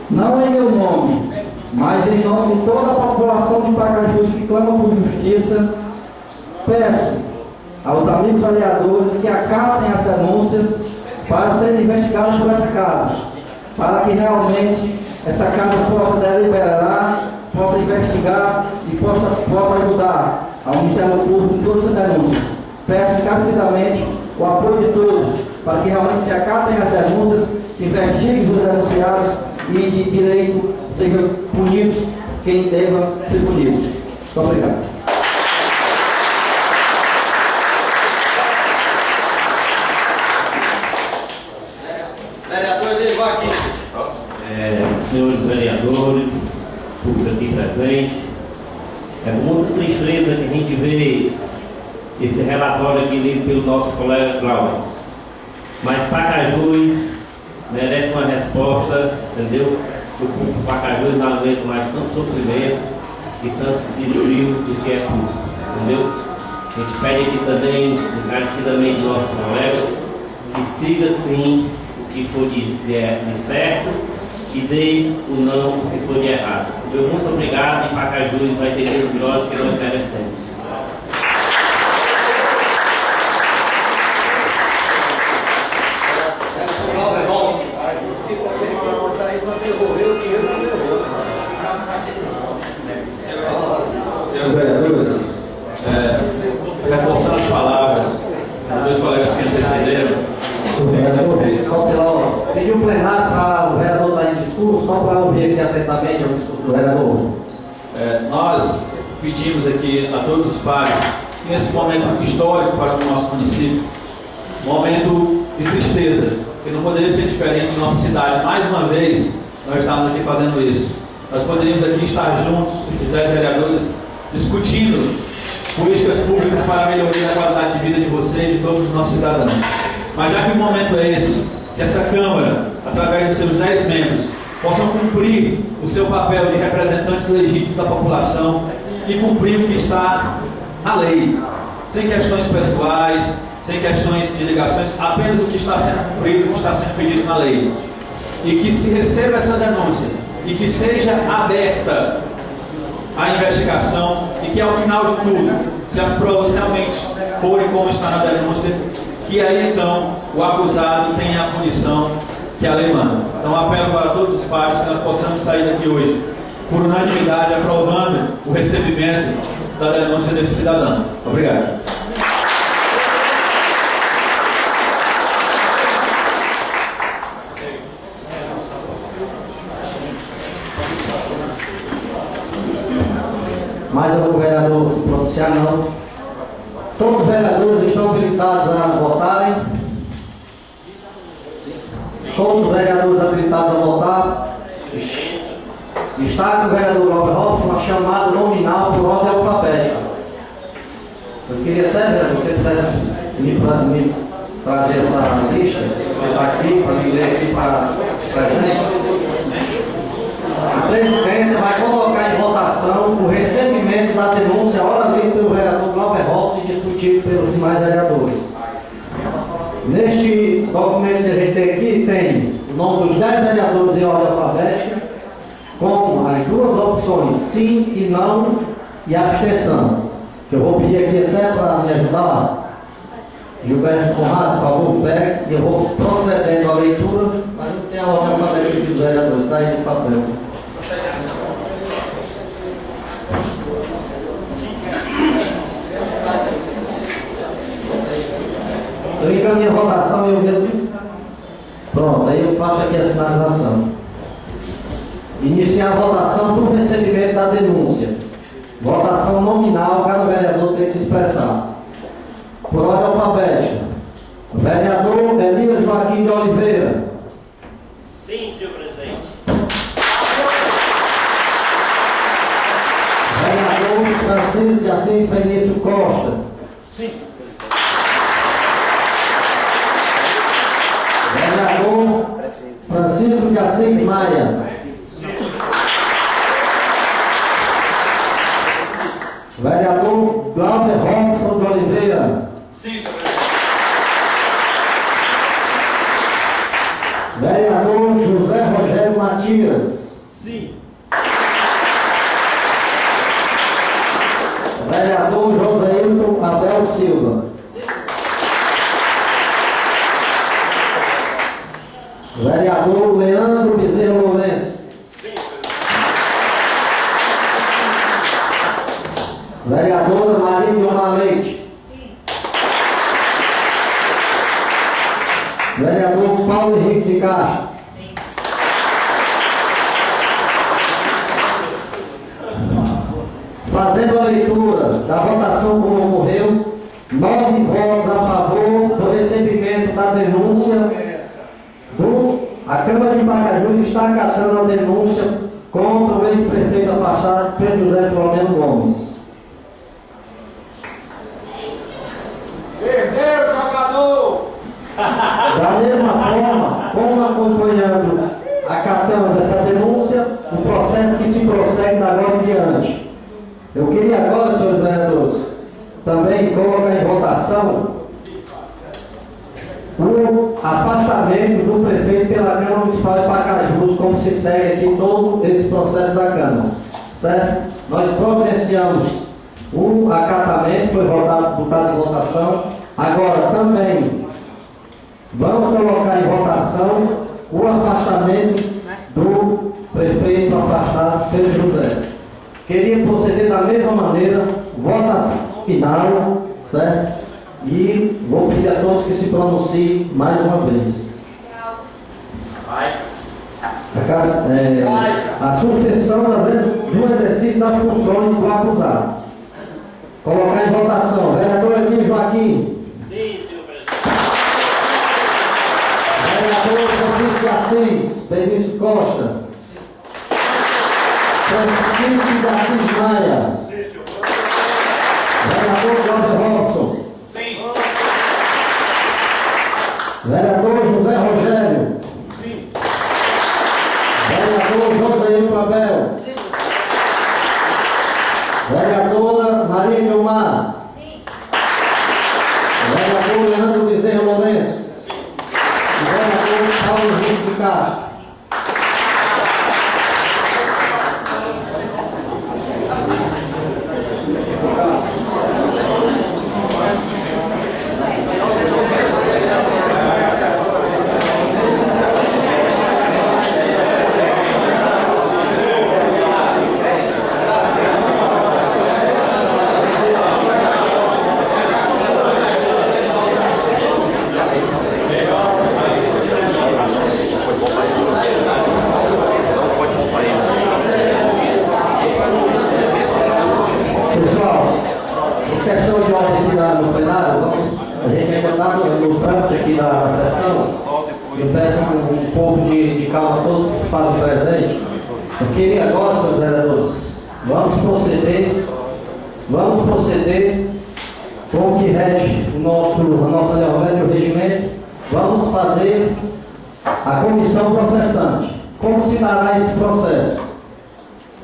não em meu nome, mas em nome de toda a população de Pacajus que clama por justiça, peço aos amigos vereadores que acatem as denúncias para serem investigados por essa casa, para que realmente essa casa possa deliberar, possa investigar e possa ajudar ao Ministério Público em toda essa denúncia. Peço encarecidamente o apoio de todos para que realmente se acatem as denúncias, investiguem os denunciados e de direito sejam punidos quem deva ser punido. Muito obrigado. Senhores vereadores, público aqui presente, é com muita tristeza que a gente vê esse relatório aqui lido pelo nosso colega Glauber. Mas Pacajus merece uma resposta, entendeu? O povo Pacajus não aguenta mais tanto sofrimento e tanto desvio do que é público, entendeu? A gente pede aqui também, encarecidamente, nossos colegas, que siga sim o que for de certo e dê o não o que for de errado. Meu muito obrigado e Pacajus vai ter dias melhores que nós merecemos. Senhores vereadores, reforçando as palavras dos meus colegas que antecederam, Pediu um plenário para o vereador dar em discurso, só para ouvir aqui atentamente o discurso do vereador. Nós pedimos aqui a todos os pares, nesse momento histórico para o nosso município, momento de tristeza, que não poderia ser diferente em nossa cidade. Mais uma vez, nós estamos aqui fazendo isso. Nós poderíamos aqui estar juntos, esses 10 vereadores, discutindo políticas públicas para a melhoria da qualidade de vida de vocês e de todos os nossos cidadãos. Mas já que o momento é esse, que essa Câmara, através dos seus 10 membros, possam cumprir o seu papel de representantes legítimos da população e cumprir o que está na lei, sem questões pessoais, sem questões de ligações, apenas o que está sendo cumprido, o que está sendo pedido na lei. E que se receba essa denúncia e que seja aberta a investigação e que ao final de tudo, se as provas realmente forem como está na denúncia, que aí então o acusado tenha a punição que a lei manda. Então apelo para todos os pares que nós possamos sair daqui hoje por unanimidade aprovando o recebimento da denúncia desse cidadão. Obrigado. Mais algum vereador se pronunciar? Não. Todos os vereadores estão habilitados a votarem. Todos os vereadores habilitados a votar. Está com o vereador Glauber Robson uma chamada nominal por ordem alfabética. Eu queria até, vereador, se você pudesse me trazer essa lista, está aqui, para me ler aqui para os presentes. A presidência vai colocar em votação o recebimento da denúncia ora lida pelo vereador Glauber Robson e discutido pelos demais vereadores. Neste documento que a gente tem aqui, tem o nome dos 10 vereadores em ordem alfabética, com as duas opções, sim e não, e abstenção. Que eu vou pedir aqui até para me ajudar. Gilberto Conrado, por favor, pegue, e eu vou procedendo a leitura, mas não tem a ordem alfabética dos vereadores, está aí nesse papel. Eu encaminho a votação e eu vejo. Pronto, aí eu faço aqui a sinalização. Iniciar a votação por recebimento da denúncia. Votação nominal, cada vereador tem que se expressar. Por ordem alfabética. Vereador Elias Joaquim de Oliveira. Sim, senhor presidente. Vereador Francisco de Assis Benício Costa. Sim. Vereador Francisco de Assis Maia. Vereador Glauber Robson de Oliveira. Sim, senhor presidente. Vereador José Rogério Matias. Sim. Vereador Joséilton Abel Silva. Vereador Leandro Bezerra Lourenço. Vereadora Maria Guilherme Leite. Vereador Paulo Henrique de Castro. Fazendo a leitura da votação como ocorreu, 9 votos a favor do recebimento da denúncia a Câmara de Pacajus está acatando a denúncia contra o ex-prefeito afastado Pedro José Filomeno Gomes. Herdeiro, jogador! Da mesma forma, como acompanhando, acatando essa denúncia, o processo que se prossegue da agora em diante. Eu queria agora, senhores vereadores, também colocar em votação o afastamento do prefeito pela Câmara Municipal de Pacajus, como se segue aqui todo esse processo da Câmara. Certo? Nós providenciamos o acatamento, foi botado em votação. Agora também vamos colocar em votação o afastamento do prefeito afastado Pedro José. Queria proceder da mesma maneira, votação final, certo? E vou pedir a todos que se pronunciem mais uma vez. A suspensão do exercício das funções do acusado. Colocar em votação. Vereador Elias Joaquim. Sim, senhor presidente. Vereador Francisco de Assis Benício Costa. Francisco de Assis Maia. Vereador Glauber Robson. Vereador José Rogério. Sim. Vereador Joséilton Abel. Sim. Vereadora Maria Guilmar. Sim. Vereador Leandro Bezerra Lourenço. E vereador Paulo Henrique de Castro. Pessoal, por questão de ordem aqui no plenário, a gente ainda está no trâmite aqui da sessão. Eu peço um pouco de calma a todos que se fazem presente. Eu queria agora, senhores vereadores, vamos proceder com o que rege a nossa lei orgânica e o regimento. Vamos fazer a comissão processante. Como se dará esse processo?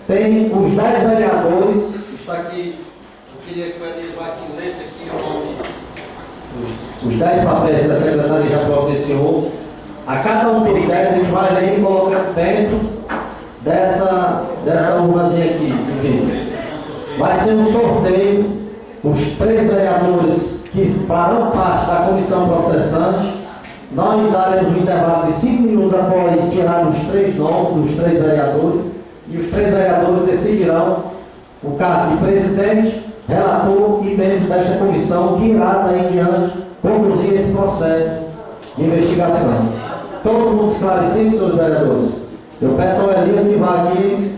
Tem os 10 vereadores. Está aqui, eu queria que o Elias Joaquim lesse aqui o nome, os 10 papéis que a secretaria já providenciou. A cada um dos 10 a gente vai ler e colocar dentro dessa urnazinha aqui. Enfim. Vai ser um sorteio. Os 3 vereadores que farão parte da comissão processante, nós daremos um intervalo de 5 minutos após tirar os 3 nomes dos 3 vereadores, e os 3 vereadores decidirão o cargo de presidente, relator e membro desta comissão, que irá daí em diante conduzir esse processo de investigação. Todo mundo esclarecido, senhores vereadores? Eu peço ao Elias que vá aqui.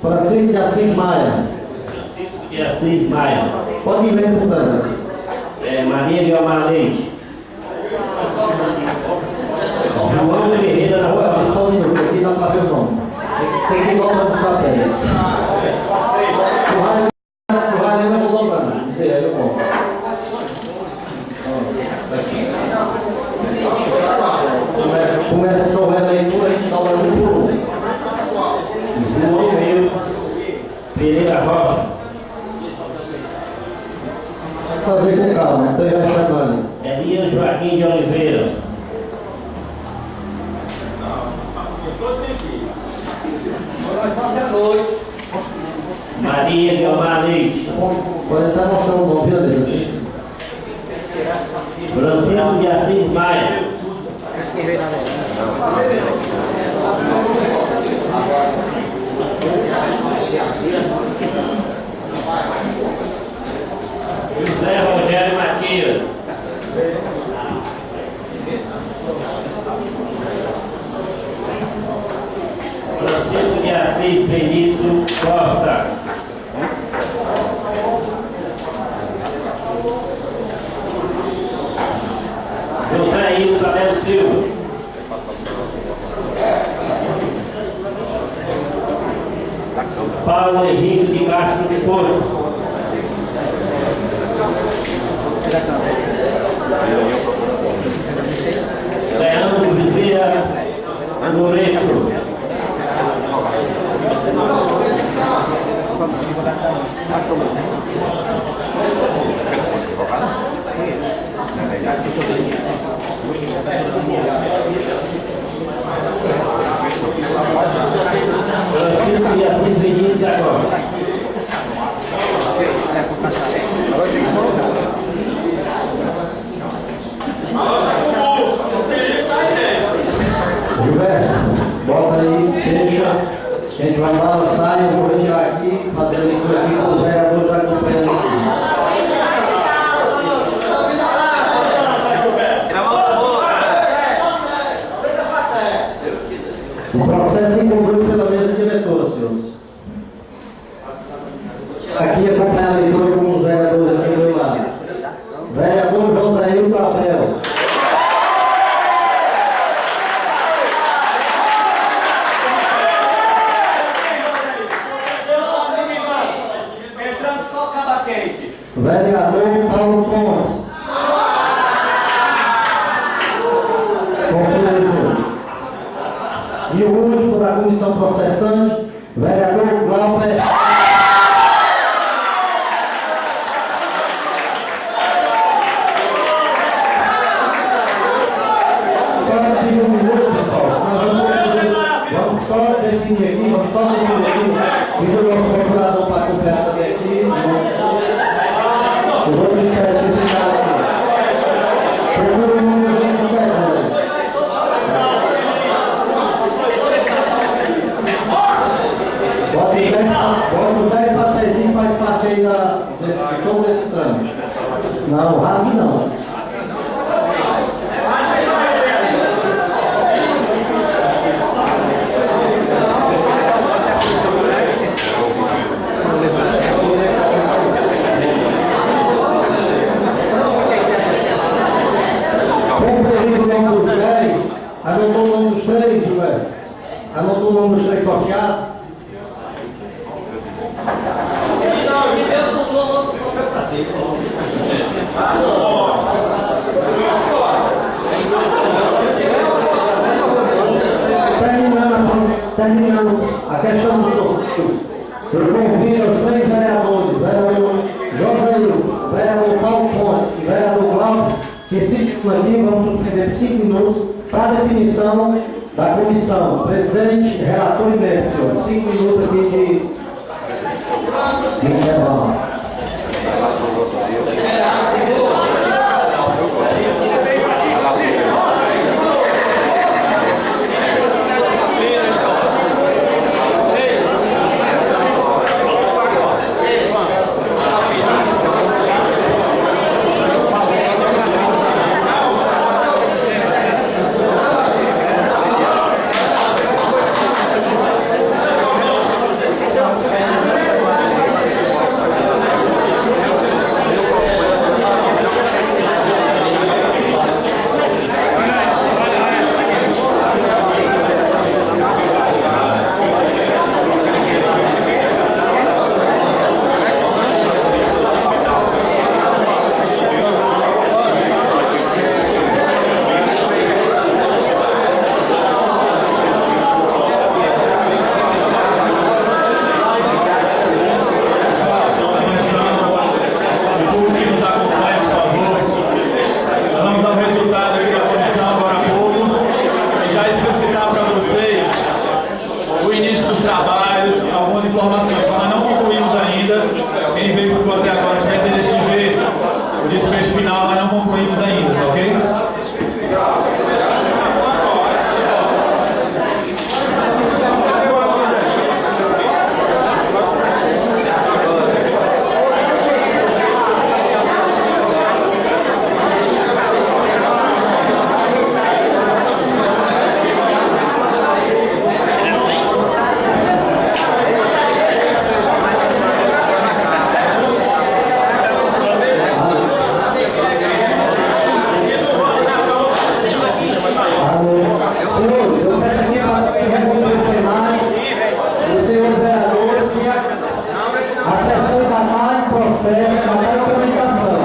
Francisco de Assis Maia. Francisco de Assis Maia. Pode ir ver, Santana. Maria Guilmar Leite. João Ferreira da Olha, só um minuto, aqui dá para ver o nome. Tem que ir dobrando os papéis. O rádio vai dobrando. Aí eu conto. Começa a sobrar a leitura, a gente dobra um por um. João Pereira Rocha. Vai fazer com calma, então ele vai chamando. Elias Joaquim de Oliveira. Maria Guilmar Leite. Pode estar mostrando o nome, beleza? Francisco de Assis Maia. José Rogério Matias. Francisco de Assis Benito Costa. José Hilton Tadeu Silva. Paulo Henrique de Castro de Porto. Leandro Vizia Lourenço. Francisco de Assis Benito da Costa. Gilberto, bota aí, deixa. A gente vai balançar e eu vou retirar aqui, fazer a leitura aqui com os vereadores acompanhando aqui. O processo se conclui pela mesa diretora, senhores. Aqui acompanha a leitura com os vereadores aqui do meu lado. Vereador José Hilton Abel. Vereador Paulo Pontes. Concluído. E o último da comissão processante, vereador Glauber. Só pedir um minuto, pessoal. Vamos só definir aqui, vamos só definir aqui. Pedir o nosso procurador para acompanhar também aqui. Eu vou me certificar aqui. Procura o número 27. Bota o 10 papéis, faz parte aí de todo esse trâmite. Não, rasgue não. Conferindo o nome dos 10, anotou o nome dos 3, Gilberto? Anotou o nome dos 3 sorteados? Terminando a questão do sorteio, eu convido os 3 vereadores, vereador José Hilton, vereador Paulo Pontes e vereador Glauber, que se ficam aqui, vamos suspender por 5 minutos para a definição da comissão. Presidente, relator e membro, senhor. 5 minutos aqui de intervalo. certo, mas é a comunicação.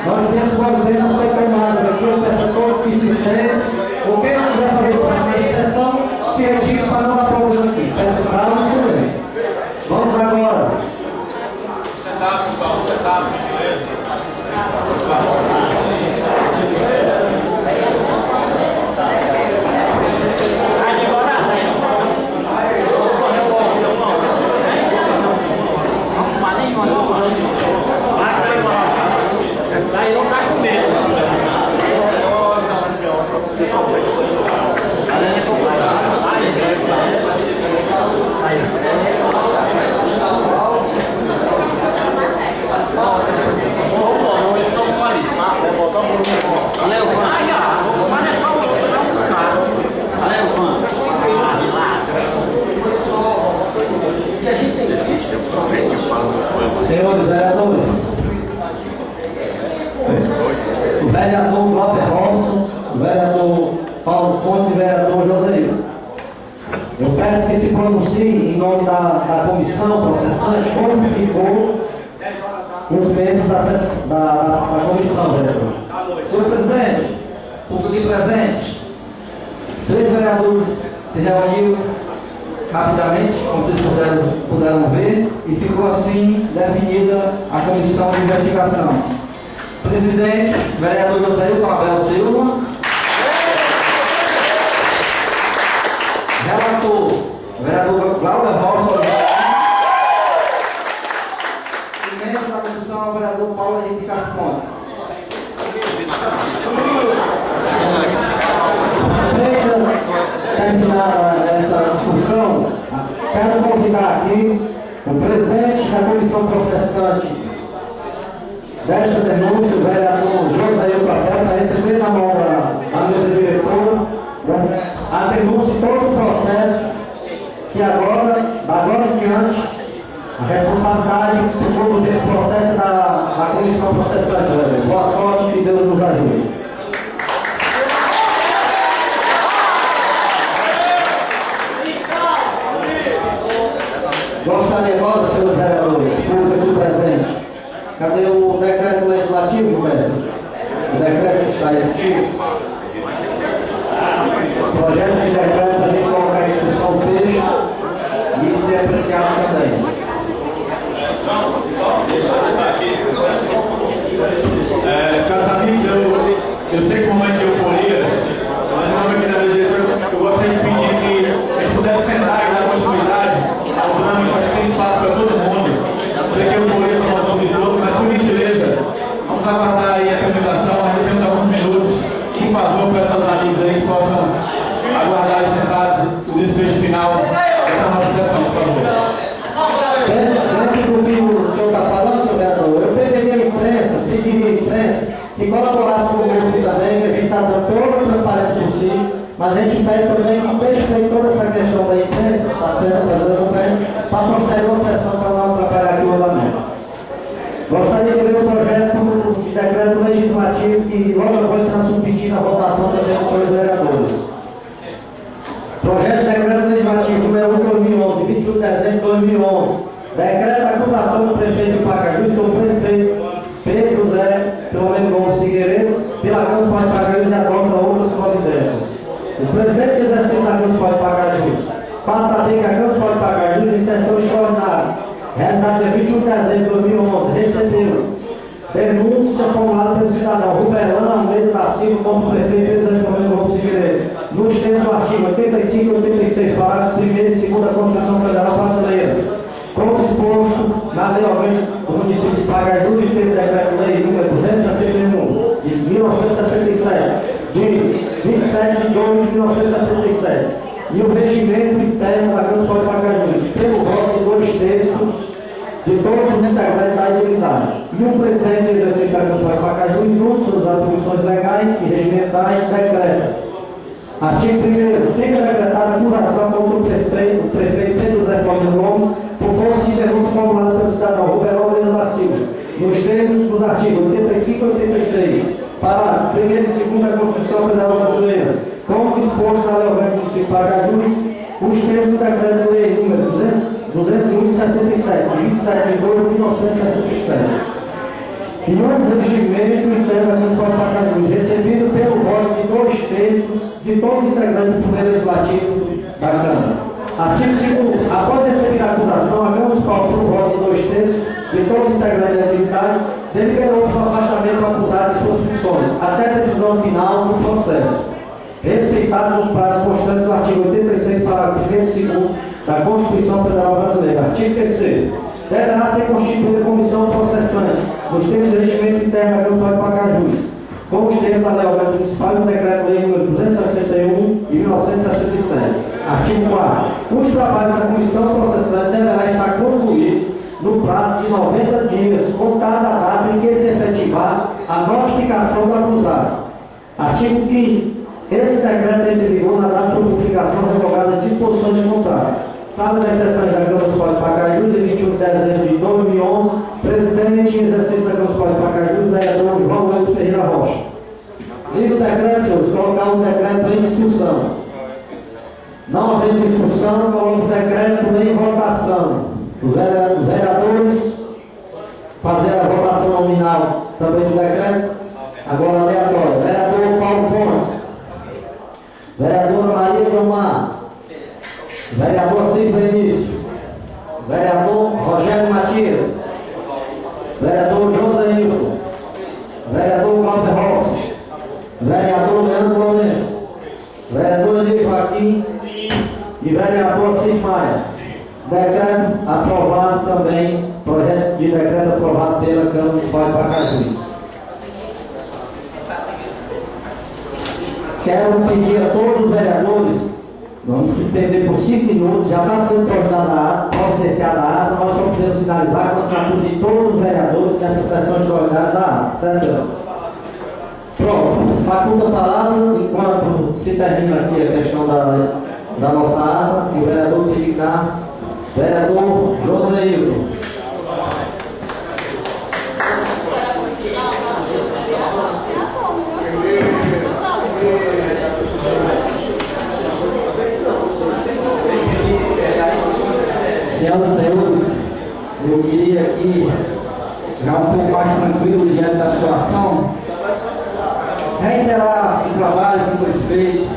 Nós temos providências ser tomadas aqui, eu peço a todos que se sentem, ou quem não quiser fazer parte da sessão, se retire para não dar problema aqui. Peço calma e silêncio. Vamos agora. Sentado, pessoal, sentado, beleza? Aí não tá com medo. Senhores vereadores, o vereador Walter Robson, o vereador Paulo Fontes e o vereador José. Eu peço que se pronuncie em nome da comissão processante como ficou os membros da comissão, vereador. Senhor presidente, público aqui presente, 3 vereadores se reuniram rapidamente, como vocês puderam ver, e ficou assim definida a comissão de investigação. Presidente, vereador José Abel Silva. Relator, vereador Glauber Robson. E membro da comissão, vereador Paulo Henrique Castro Pontes. Terminada essa discussão, quero convidar aqui o presidente da comissão processante desta denúncia, o vereador José Papel, para receber na mão da mesa diretora a denúncia e todo o processo que agora em diante, a responsabilidade de conduzir esse processo da comissão processante. Boa sorte e Deus nos ajude. Gostaria agora, senhores vereadores, público presente. Cadê o decreto legislativo, mestre? O decreto que está aí antigo. Projeto de decreto, a gente colocar em discussão o texto e ser apreciado também. Caros amigos, eu sei que o momento de euforia, mas em nome aqui da mesa diretora, eu gostaria de pedir que a gente pudesse sentar e dar continuidade. Naturalmente, acho que tem espaço para todo mundo. Eu sei que eu euforia para um nome de outro, mas por gentileza, vamos aguardar aí a terminação, ainda temos alguns minutos. Por favor, peço aos amigos aí que possam aguardar aí sentados o desfecho final dessa nossa sessão, por favor. Dentro do que o senhor está falando, senhor vereador, eu pediria à imprensa que colaborasse com o grupo também, que a gente está dando toda a transparência possível, mas a gente pede também que deixe feito toda essa questão da imprensa, para posterior sessão para não atrapalhar aqui o andamento. Gostaria de ver o projeto de decreto legislativo que logo após será submetido à votação também dos senhores vereadores. Projeto de decreto legislativo número 1/2011, 21 de dezembro de 2011. Decreto a acusação do prefeito de Pacaju, senhor prefeito Pedro José Gomes Figueiredo, pela Câmara Municipal de Pacaju e adota outras providências. O presidente do exercício da Câmara Municipal de Pacaju passa a saber que a Câmara Municipal de Pacaju, em sessão extraordinária, realizada dia 21 de dezembro de 2011, recebeu denúncia formulada pelo cidadão Ruberano Almeida da Silva contra o prefeito Pedro José Gomes Figueiredo, nos termos do artigo 85 e 86, parágrafos 1º e 2º da Constituição Federal Brasileira. Como exposto na lei orgânica do município de Pacaju, de decreto-lei número 261 de 1967, de 27 de 2 de 1967, e o regimento interno da Câmara Municipal de Pacaju, pelo voto de 2/3 de todos os integrantes da unidade, e o presidente do exercício da Câmara Municipal de Pacaju, junto suas atribuições legais e regimentais, decreta. Artigo 1º. Fica decretada a acusação contra o prefeito Pedro José Gomes por força de denúncia formulada pelo cidadão Ruberano Almeida da Silva, nos termos dos artigos 85 e 86, parágrafo 1º e 2º da Constituição Federal Brasileira, como disposto na lei orgânica do município de Pacaju, os termos do decreto-lei número 201 de 67, de 27 de 2 de 1967. de todos os integrantes do Poder Legislativo da Câmara. Artigo 2º. Após receber a acusação, a Câmara Municipal, por voto de 2/3 de todos os integrantes da atividade, deliberou para o afastamento do acusado de suas funções, até a decisão final do processo, respeitados os prazos constantes do artigo 86, parágrafo 1º e 2º da Constituição Federal Brasileira. Artigo 3º. Deverá ser constituída comissão processante, nos termos de regimento interno da Câmara de Pacajus, com os termos da Lei Orgânica Municipal e do Decreto-Lei nº 261 de 1967. Artigo 4º. Os trabalhos da comissão processante deverá estar concluídos no prazo de 90 dias, contada a data em que se efetivar a notificação do acusado. Artigo 5º. Esse decreto entra em vigor na data de publicação revogada de disposições de contrato. Sala das sessões da Câmara Municipal de Pacajus, de 21 de dezembro de 2011, presidente em exercício da Câmara Municipal de Pacajus, vereador João Leite Ferreira Rocha. Liga o decreto, senhores, colocar o decreto em discussão. Não havendo discussão, coloca o decreto em votação. Os vereadores fazer a votação nominal também do decreto. Agora aleatório. Vereador Paulo Pontes. Vereadora Maria Guilmar. Vereador Cid Benício. Vereador Rogério Matias. Vereador José Hilton. Vereador Cláudio Rossi. Vereador Leandro Lourenço. Vereador Edir Joaquim. E vereador Cid Maia. Decreto aprovado também. Projeto de decreto aprovado pela Câmara Municipal de Pacajus. Quero pedir a todos os vereadores, vamos suspender por 5 minutos, já está sendo providenciada a ata, nós só podemos finalizar com a assinatura de todos os vereadores nessa sessão extraordinária da ata, certo? Pronto, faculta a palavra enquanto se termina aqui a questão da nossa ata, o vereador se dignar, vereador José Hilton. Senhoras e senhores, eu queria aqui, já um pouco mais tranquilo diante da situação, reiterar o trabalho que foi feito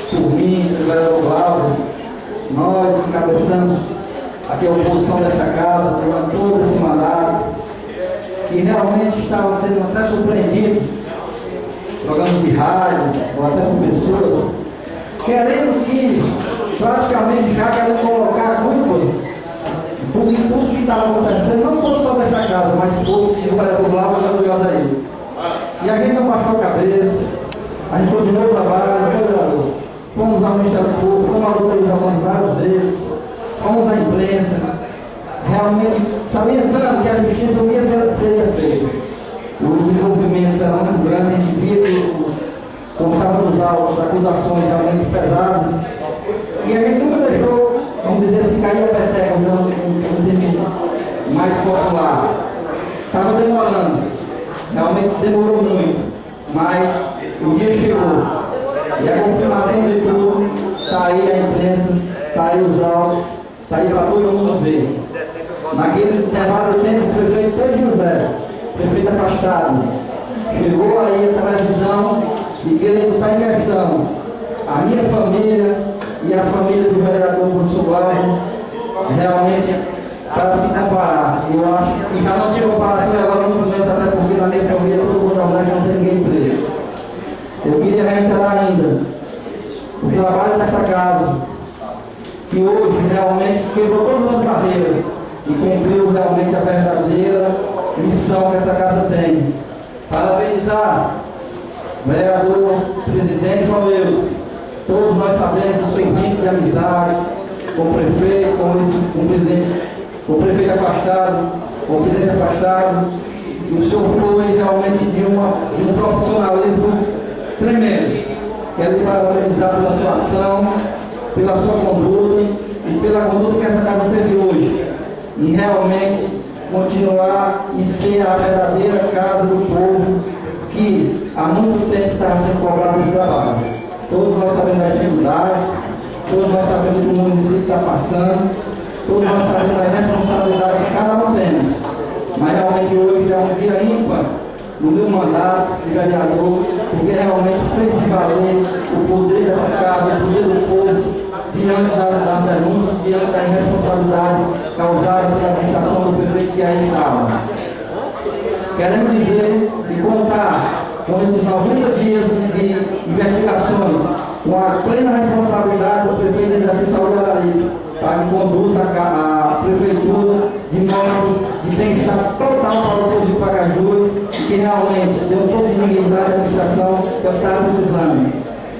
por mim, pelo vereador Glauber, nós encabeçamos aqui a oposição desta casa durante todo esse mandato, e realmente estava sendo até surpreendido, programas de rádio, ou até por pessoas, querendo que, praticamente já querendo colocar muito tudo que estava acontecendo, não fosse só desta casa, mas fosse do vereador Glauber e do Josaí. E a gente não baixou a cabeça, a gente continuou o trabalho, vereador. Fomos ao Ministério Público, fomos à autorização várias vezes, fomos à imprensa, realmente salientando que a justiça não ia ser feita. Os envolvimentos eram muito grandes, a gente via que constava nos autos acusações realmente pesadas, e a gente nunca deixou, vamos dizer assim, cair a peteca, um termo mais popular. Estava demorando, realmente demorou muito, mas o dia chegou. E a confirmação de tudo, está aí a imprensa, está aí os autos, está aí para todo mundo ver. Naquele intervalo de tempo, o prefeito Pedro José, prefeito afastado, chegou aí a televisão e querendo estar em questão a minha família e a família do vereador professor Glauber, realmente para se comparar. Eu acho que já não tinha comparação agora, muito menos, até porque na minha família todo mundo não tem ninguém preso. Eu queria reiterar ainda o trabalho desta casa, que hoje realmente quebrou todas as barreiras e cumpriu realmente a verdadeira missão que essa casa tem. Parabenizar o vereador, presidente Valeu. Todos nós sabemos do seu vínculo de amizade com o prefeito, com o presidente, com o prefeito afastado, com o presidente afastado. E o senhor foi realmente de um profissionalismo tremendo. Quero parabenizar pela sua ação, pela sua conduta e pela conduta que essa casa teve hoje. E realmente continuar e ser a verdadeira casa do povo que há muito tempo estava sendo cobrado esse trabalho. Todos nós sabemos das dificuldades, todos nós sabemos o que o município está passando, todos nós sabemos das responsabilidades que cada um tem. Mas realmente hoje é um dia ímpar no meu mandato de vereador porque realmente fez se valer o poder dessa casa, o poder do povo, diante das denúncias, diante da irresponsabilidade causada pela administração do prefeito que aí estava. Queremos dizer e contar com esses 90 dias de investigações, com a plena responsabilidade do prefeito de exercício Saúde Araripe, para que conduza a prefeitura de modo de bem-estar total para o povo de Pacajus e que realmente dê um pouco de dignidade à administração que está precisando.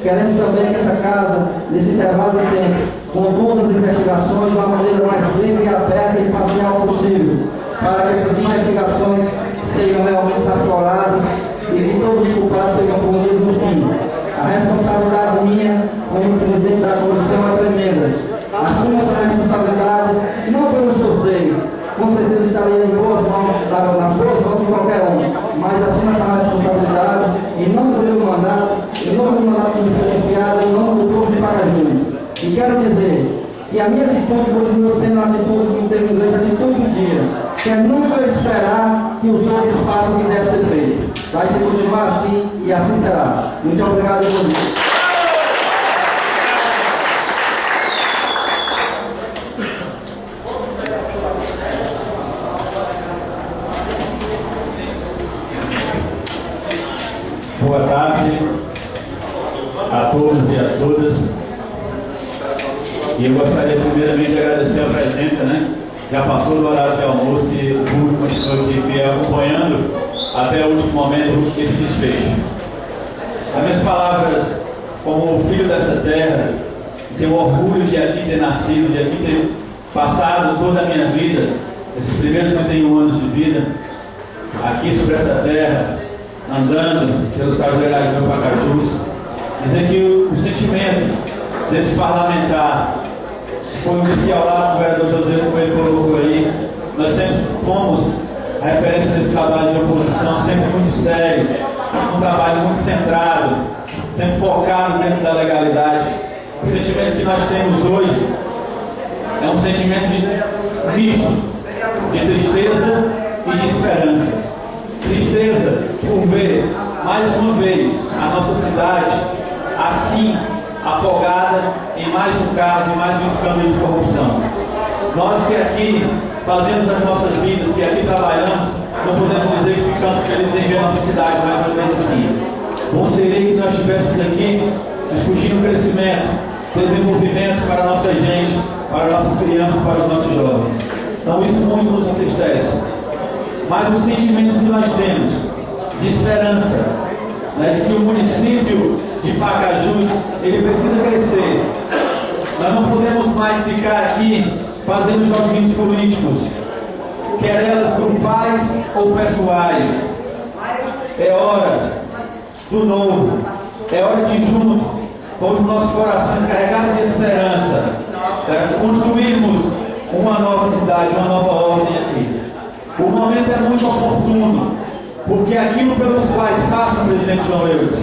Queremos também que essa casa, nesse intervalo de tempo, conduza as investigações de uma maneira mais livre, aberta e imparcial possível, para que essas investigações sejam realmente afloradas e que todos os culpados sejam punidos no fim. A responsabilidade minha, como presidente da comissão, é tremenda. Assumo essa responsabilidade, não pelo sorteio, com certeza estaria em boas mãos, nas boas mãos de qualquer um, mas assumo essa responsabilidade em nome do meu mandato, em nome do mandato que me foi confiado, em nome do povo de Pacajus. E quero dizer que a minha atitude continua sendo a atitude que tem inglês, atitude do dia, que é nunca esperar que os outros façam o que deve ser feito. Vai se continuar assim e assim será. Muito obrigado a todos. Boa tarde a todos e a todas. E eu gostaria primeiramente de agradecer a presença, né? Já passou do horário de almoço e o público continuou aqui fiel acompanhando até o último momento esse desfecho. As minhas palavras, como filho dessa terra, tenho orgulho de aqui ter nascido, de aqui ter passado toda a minha vida, esses primeiros 51 anos de vida, aqui sobre essa terra, andando pelos cajueirais do meu Pacajus, dizer que o sentimento desse parlamentar foi um dos que, ao lado do vereador José, como ele colocou aí, nós sempre fomos a referência desse trabalho de oposição, sempre muito sério, um trabalho muito centrado, sempre focado dentro da legalidade. O sentimento que nós temos hoje é um sentimento de misto, de tristeza e de esperança. Tristeza por ver, mais uma vez, a nossa cidade assim, afogada em mais um caso, em mais um escândalo de corrupção. Nós que aqui fazemos as nossas vidas, que aqui trabalhamos, não podemos dizer que ficamos felizes em ver a nossa cidade mais uma vez assim. Bom seria que nós estivéssemos aqui discutindo crescimento, desenvolvimento para a nossa gente, para as nossas crianças, para os nossos jovens. Então isso muito nos entristece. Mas o sentimento que nós temos de esperança, né, de que o município de Pacajus, ele precisa crescer. Nós não podemos mais ficar aqui fazendo joguinhos políticos, quer elas grupais ou pessoais. É hora do novo, é hora de junto, com os nossos corações carregados de esperança, construirmos uma nova cidade, uma nova ordem aqui. O momento é muito oportuno, porque aquilo pelos quais passa o presidente João Eudes,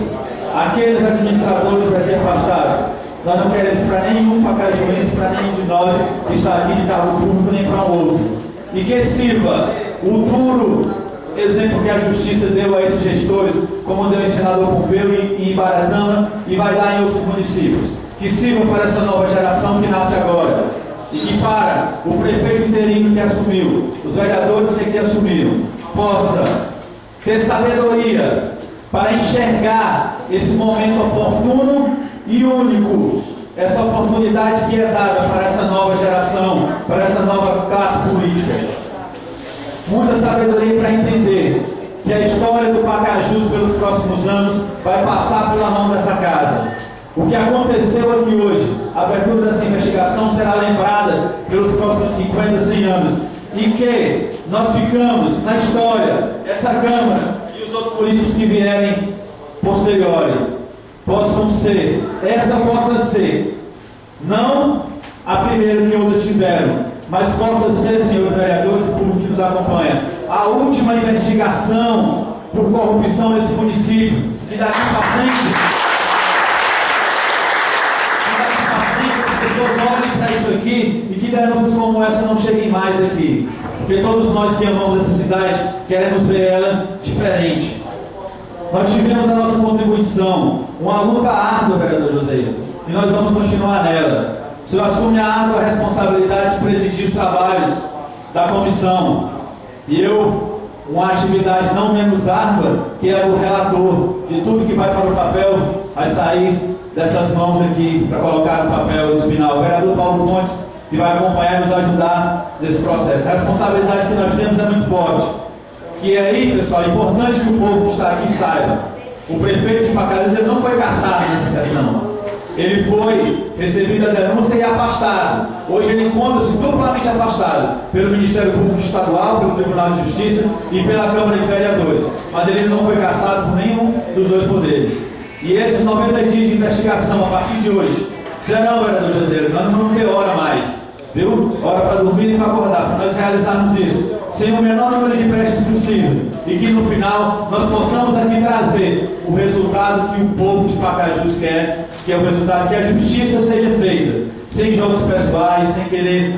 aqueles administradores aqui afastados, nós não queremos para nenhum pacajuense, para nenhum de nós que está aqui de cargo público, nem para o outro. E que sirva o duro exemplo que a justiça deu a esses gestores, como deu em Senador Pompeu e em Baratama, e vai dar em outros municípios. Que sirva para essa nova geração que nasce agora. E que para o prefeito interino que assumiu, os vereadores que aqui assumiram, possa ter sabedoria para enxergar esse momento oportuno e único, essa oportunidade que é dada para essa nova geração, para essa nova classe política. Muita sabedoria para entender que a história do Pacajus pelos próximos anos vai passar pela mão dessa casa. O que aconteceu aqui hoje, a abertura dessa investigação será lembrada pelos próximos 50, 100 anos. E que nós ficamos na história, essa Câmara e os outros políticos que vierem posteriores, possa ser, não a primeira que outras tiveram, mas possa ser, senhores vereadores e público que nos acompanha, a última investigação por corrupção nesse município, que daqui para frente as pessoas olhem para isso aqui e que denúncias como essa não cheguem mais aqui, porque todos nós que amamos essa cidade queremos ver ela diferente. Nós tivemos a nossa contribuição, uma luta árdua, vereador José, e nós vamos continuar nela. O senhor assume a árdua responsabilidade de presidir os trabalhos da comissão. E eu, uma atividade não menos árdua, que é o relator, de tudo que vai para o papel, vai sair dessas mãos aqui, para colocar no papel esse final. O vereador Paulo Pontes, que vai acompanhar e nos ajudar nesse processo. A responsabilidade que nós temos é muito forte. Que é aí, pessoal, é importante que o povo que está aqui saiba. O prefeito de Pacajus, ele não foi cassado nessa sessão. Ele foi recebido a denúncia e afastado. Hoje ele encontra-se duplamente afastado pelo Ministério Público Estadual, pelo Tribunal de Justiça e pela Câmara de Vereadores. Mas ele não foi cassado por nenhum dos dois poderes. E esses 90 dias de investigação, a partir de hoje, serão, vereador José, nós não vamos ter hora mais. Viu? Hora para dormir e para acordar, para nós realizarmos isso sem o menor número de brechas possível, e que no final nós possamos aqui trazer o resultado que o povo de Pacajus quer, que é o resultado que a justiça seja feita, sem jogos pessoais, sem querer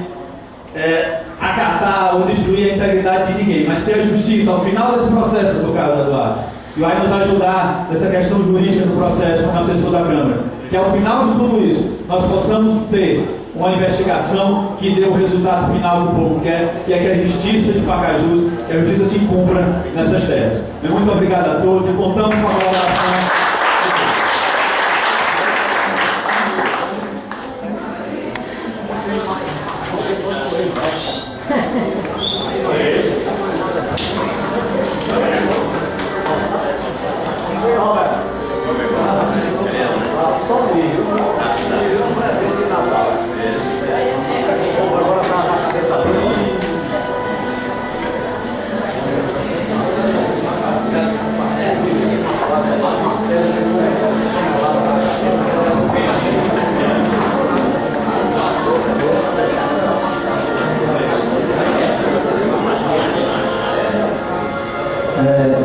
acatar ou destruir a integridade de ninguém, mas ter a justiça ao final desse processo, do caso Eduardo, que vai nos ajudar nessa questão jurídica do processo como assessor da Câmara, que ao final de tudo isso nós possamos ter uma investigação que dê o resultado final que o povo quer, que é que a justiça de Pacajus, que a justiça se cumpra nessas terras. Muito obrigado a todos e contamos com a colaboração.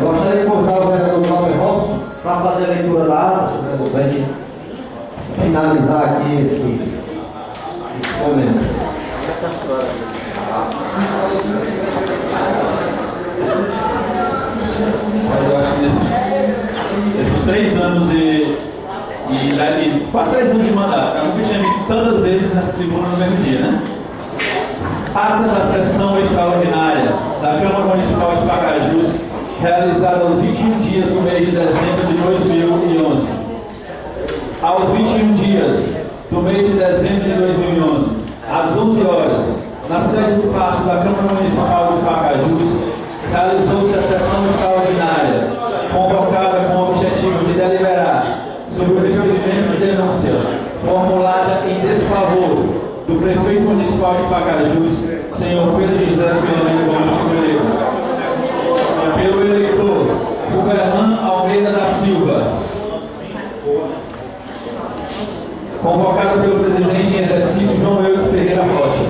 Gostaria de convidar o vereador Cláudio Robson para fazer a leitura da ata, para a gente finalizar aqui esse momento. Mas eu acho que nesses 3 anos e quase 3 anos de mandato, eu nunca tinha visto tantas vezes nessa tribuna no mesmo dia, né? Ata da sessão extraordinária da Câmara Municipal de Pacajus, realizada aos 21 dias do mês de dezembro de 2011. Aos 21 dias do mês de dezembro de 2011, às 11 horas, na sede do Paço da Câmara Municipal de Pacajus, realizou-se a sessão extraordinária, convocada com o objetivo de deliberar sobre o recebimento de denúncia formulada em desfavor do prefeito municipal de Pacajus, senhor Pedro José Filomeno Gomes Figueiredo, pelo eleitor Gubernan Almeida da Silva, convocado pelo presidente em exercício João Eudes Ferreira Rocha,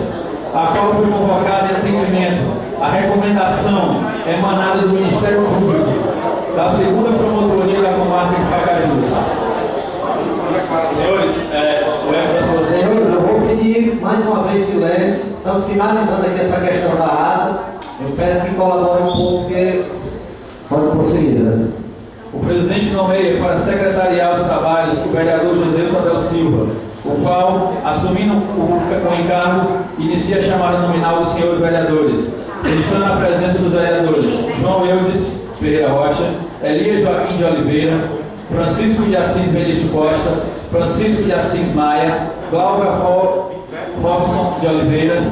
a qual foi convocada em atendimento à recomendação emanada do Ministério Público da 2ª Promotoria da Comarca de Pacajus. Senhores, Senhores, eu vou pedir mais uma vez silêncio. Estamos finalizando aqui essa questão da ata. Eu peço que colaborem um pouco, porque pode prosseguir, né? O presidente nomeia para secretarial de trabalhos o vereador José Abel Silva, o qual, assumindo o encargo, inicia a chamada nominal dos senhores vereadores, registrando a presença dos vereadores João Eudes Ferreira Rocha, Elias Joaquim de Oliveira, Francisco de Assis Benício Costa, Francisco de Assis Maia, Glauber Robson de Oliveira,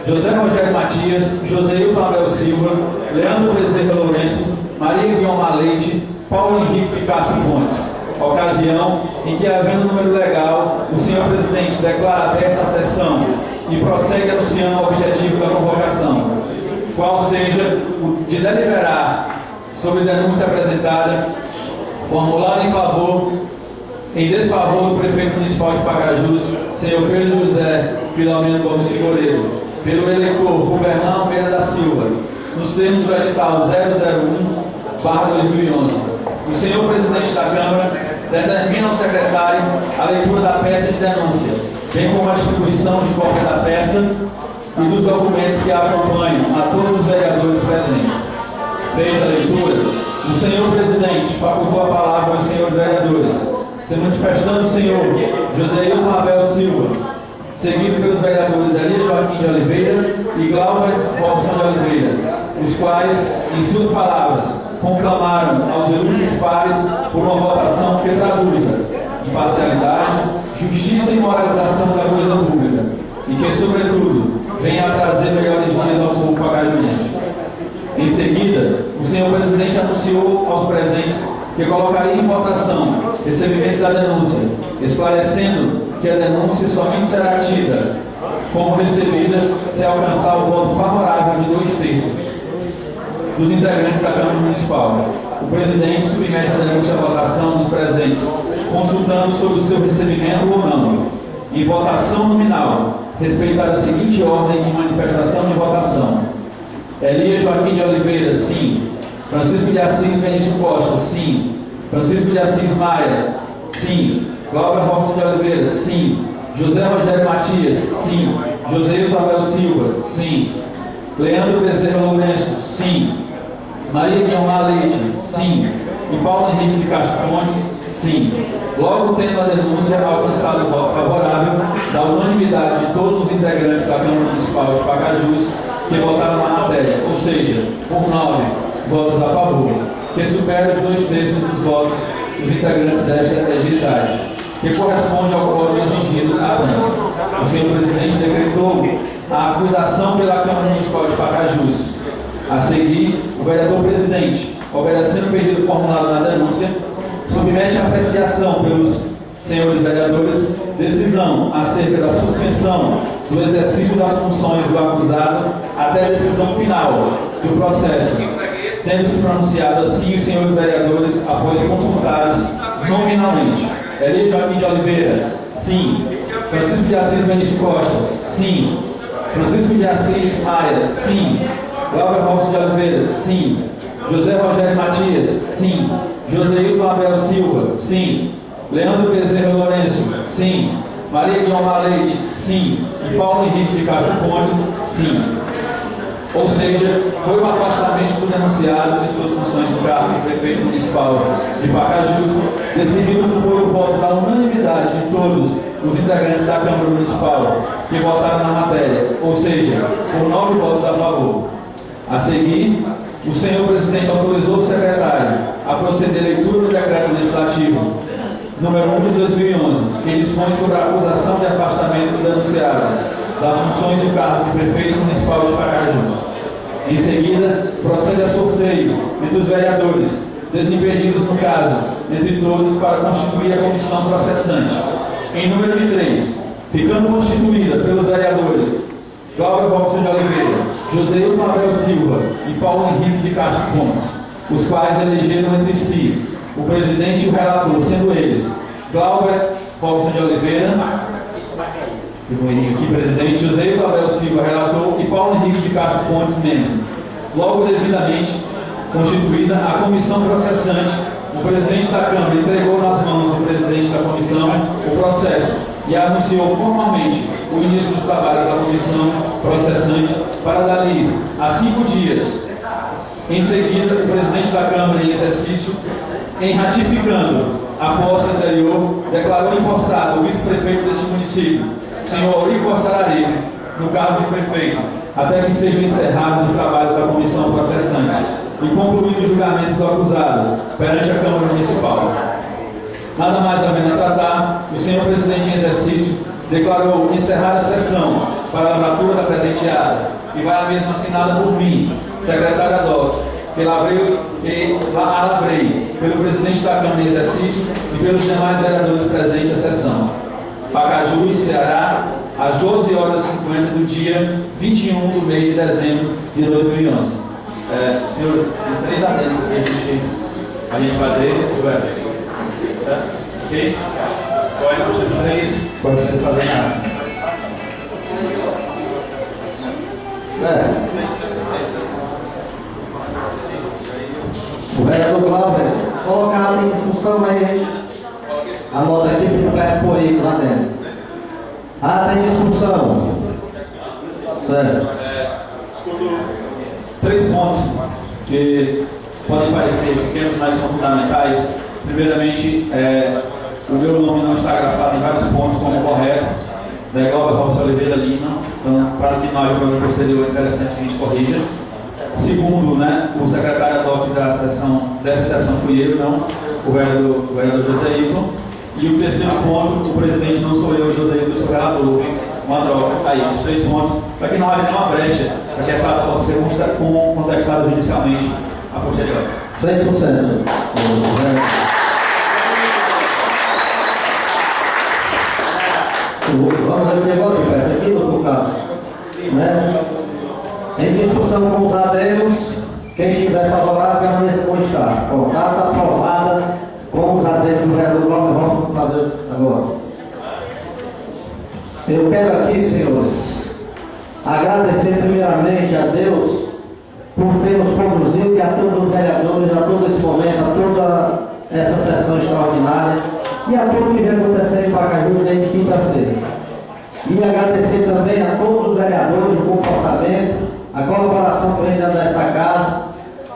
José Rogério Matias, Joseilton Abel Silva, Leandro Bezerra Lourenço, Maria Guilherme Leite, Paulo Henrique de Castro Pontes. Ocasião em que, havendo número legal, o senhor presidente declara aberta a sessão e prossegue anunciando o objetivo da convocação, qual seja o de deliberar sobre denúncia apresentada, formulada em desfavor do prefeito municipal de Pacajus, senhor Pedro José Filomeno Gomes Figueiredo, pelo eleitor Gubernan Almeida da Silva, nos termos do edital 001/2011. O senhor presidente da Câmara determina ao secretário a leitura da peça de denúncia, bem como a distribuição de cópia da peça e dos documentos que a acompanham a todos os vereadores presentes. Feita a leitura, O senhor presidente facultou a palavra aos senhores vereadores, se manifestando o senhor Joséilton Abel Silva, seguido pelos vereadores Elias Joaquim de Oliveira e Glauber Robson de Oliveira, os quais, em suas palavras, conclamaram aos ilustres pares por uma votação que traduza imparcialidade, justiça e moralização da coisa pública, e que, sobretudo, venha a trazer melhores dias ao povo pacajuense. Em seguida, o senhor presidente anunciou aos presentes que colocaria em votação recebimento da denúncia, esclarecendo que a denúncia somente será tida como recebida se alcançar o voto favorável de 2/3 dos integrantes da Câmara Municipal. O presidente submete a denúncia à votação dos presentes, consultando sobre o seu recebimento ou não. Em votação nominal, respeitar a seguinte ordem de manifestação de votação: Elias Joaquim de Oliveira, sim. Francisco de Assis Benício Costa, sim. Francisco de Assis Maia, sim. Glauber Robson de Oliveira, sim. José Rogério Matias, sim. Joséilton Abel Silva, sim. Leandro Bezerra Lourenço, sim. Maria Guilherme Leite, sim. E Paulo Henrique de Castro Pontes, sim. Logo tendo a denúncia alcançado o voto favorável da unanimidade de todos os integrantes da Câmara Municipal de Pacajus que votaram na matéria, ou seja, por 9 votos a favor, que supera os 2/3 dos votos dos integrantes desta legitimidade, que corresponde ao quórum exigido à Câmara. O senhor presidente decretou a acusação pela Câmara Municipal de Pacajus. A seguir, o vereador presidente, obedecendo o pedido formulado na denúncia, submete à apreciação pelos senhores vereadores decisão acerca da suspensão do exercício das funções do acusado até a decisão final do processo, tendo se pronunciado assim os senhores vereadores após consultados nominalmente. Elias Joaquim de Oliveira, sim. Francisco de Assis Benício Costa, sim. Francisco de Assis Maia, sim. Glauber Robson de Oliveira, sim. José Rogério Matias, sim. Joséilton Abel Silva, sim. Leandro Bezerra Lourenço, sim. Maria Guilherme Leite, sim. E Paulo Henrique de Castro Pontes, sim. Ou seja, foi o afastamento do denunciado de suas funções no cargo de prefeito municipal de Pacajus, decidido por o voto da unanimidade de todos os integrantes da Câmara Municipal que votaram na matéria, ou seja, por 9 votos a favor. A seguir, o senhor presidente autorizou o secretário a proceder à leitura do decreto legislativo número 1 de 2011, que dispõe sobre a acusação de afastamento do denunciado das funções do cargo de prefeito municipal de Pacajus. Em seguida, procede a sorteio entre os vereadores, desimpedidos no caso, entre todos, para constituir a comissão processante. Em número de 3, ficando constituída pelos vereadores Glauber Robson de Oliveira, Joséilton Abel Silva e Paulo Henrique de Castro Pontes, os quais elegeram entre si o presidente e o relator, sendo eles Glauber Robson de Oliveira, aqui, presidente, Joséilton Abel Silva, relator, e Paulo Henrique de Castro Pontes, membro. Logo devidamente constituída a comissão processante, o presidente da Câmara entregou nas mãos do presidente da comissão o processo e anunciou formalmente o início dos trabalhos da comissão processante para dali a 5 dias. Em seguida, o presidente da Câmara em exercício, em ratificando a posse anterior, declarou empossado o vice-prefeito deste município, senhor Auri Costa Araripe, no cargo de prefeito, até que sejam encerrados os trabalhos da comissão processante e concluído o julgamento do acusado perante a Câmara Municipal. Nada mais havendo a tratar, o senhor presidente em exercício declarou encerrada a sessão para a lavratura da presenteada e vai a mesma assinada por mim, secretário ad hoc, que lavrei, pelo presidente da Câmara em exercício e pelos demais vereadores presentes à sessão. Pacajus, Ceará, às 12h50 do dia 21 do mês de dezembro de 2011. Senhores, tem 3 adendos para a gente fazer, certo? Ok? Qual é a questão de 3? Pode ser fazer nada. O vereador Glauber, colocar em discussão aí, anota aqui que vai pôr aí lá dentro. Tem discussão. Certo. Discuto 3 pontos que podem parecer pequenos, mas são fundamentais. Primeiramente, o meu nome não está grafado em vários pontos como correto, da Glauber Robson Oliveira Lima, então, para que nós, no programa posterior, é interessante que a gente corrija. Segundo, o secretário ad hoc dessa sessão fui eu, não o vereador José Hilton. E o terceiro ponto, o presidente não sou eu, José Hilton, eu sou o relator, houve uma troca. Aí, esses 3 pontos, para que não haja nenhuma brecha, para que essa ata possa ser contestada judicialmente a posteriori. 100%. Vamos aqui agora, aqui, doutor Carlos. Em discussão com os adeiros, quem estiver favorável, permaneça como está. Data aprovada com os adeiros do vereador Glauber Robson fazer agora. Eu quero aqui, senhores, agradecer primeiramente a Deus por ter nos conduzido e a todos os vereadores, a todo esse momento, a toda essa sessão extraordinária e a tudo que vem acontecendo em Pacajus desde quinta-feira. E agradecer também a todos os vereadores o comportamento, a colaboração que vem dentro dessa casa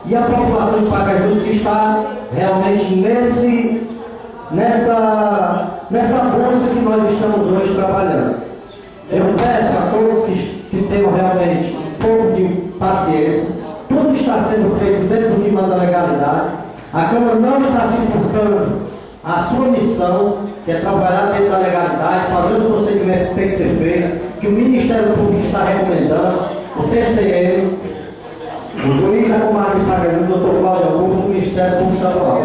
e a população de Pacajus que está realmente nessa bolsa que nós estamos hoje trabalhando. Eu peço a todos que tenham realmente um pouco de paciência. Tudo está sendo feito dentro do que manda a legalidade. A Câmara não está se furtando a sua missão, que é trabalhar dentro da legalidade, fazer os procedimentos que têm que ser feitos, que o Ministério Público está recomendando, o TCM, o juiz da comarca de Pacajus, o Dr. Cláudio Augusto, o Ministério Público Estadual.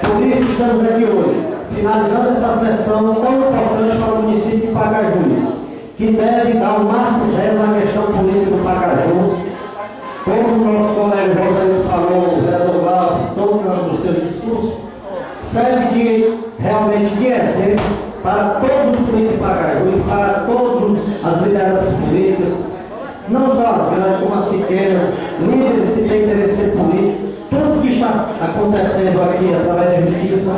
Por isso estamos aqui hoje, finalizando essa sessão tão importante para o município de Pacajus, que deve dar um marco zero na questão política do Pacajus. Como o nosso colega José falou, o vereador Glauber, todo no seu discurso, serve realmente de exemplo para todos os políticos de Pacajus, para todas as lideranças políticas, não só as grandes, como as pequenas, líderes que têm interesse político, tudo que está acontecendo aqui através da justiça,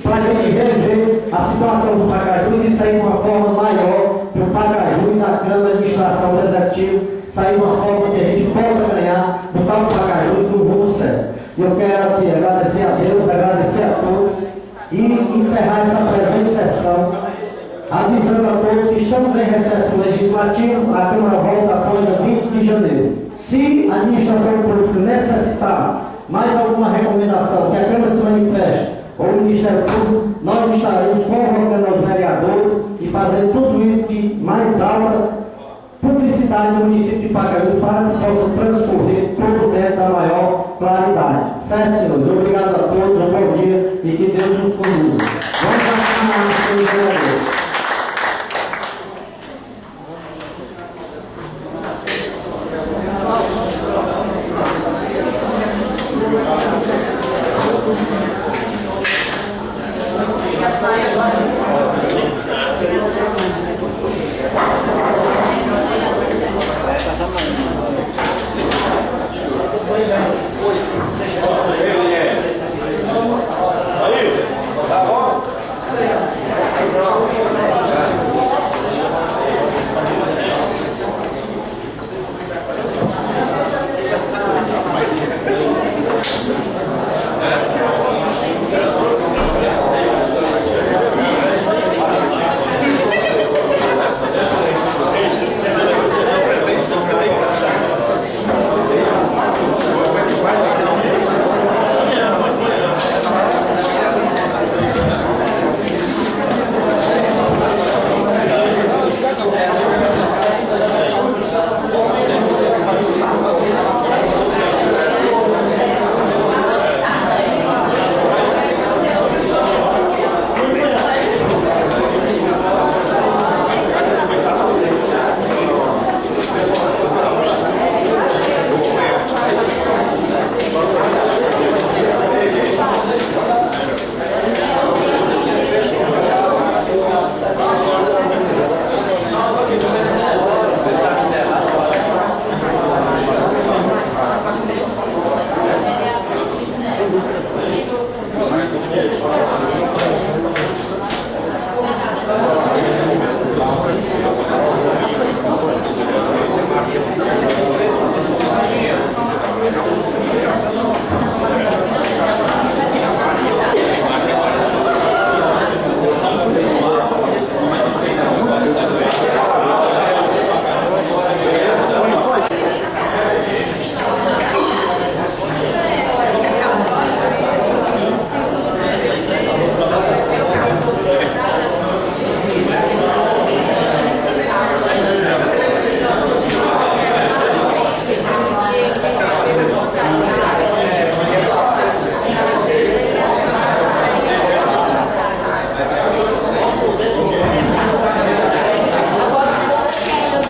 para a gente rever a situação do Pacajus e sair de uma forma maior para o Pacajus, a Câmara, a administração, o Executivo, sair de uma forma que a gente possa ganhar, botar o Pacajus no rumo certo. Eu quero aqui agradecer a Deus, agradecer a todos e encerrar essa presente sessão, avisando a todos que estamos em recesso legislativo, a Câmara volta após o 20 de janeiro. Se a administração pública necessitar mais alguma recomendação que a Câmara se manifeste, ou o Ministério Público, nós estaremos convocando os vereadores e fazendo tudo isso de mais alta publicidade no município de Pacajus para que possa transcorrer todo dentro da maior claridade. Certo, senhores? Obrigado a todos, um bom dia e que Deus nos conduza. Vamos continuar, senhores vereadores.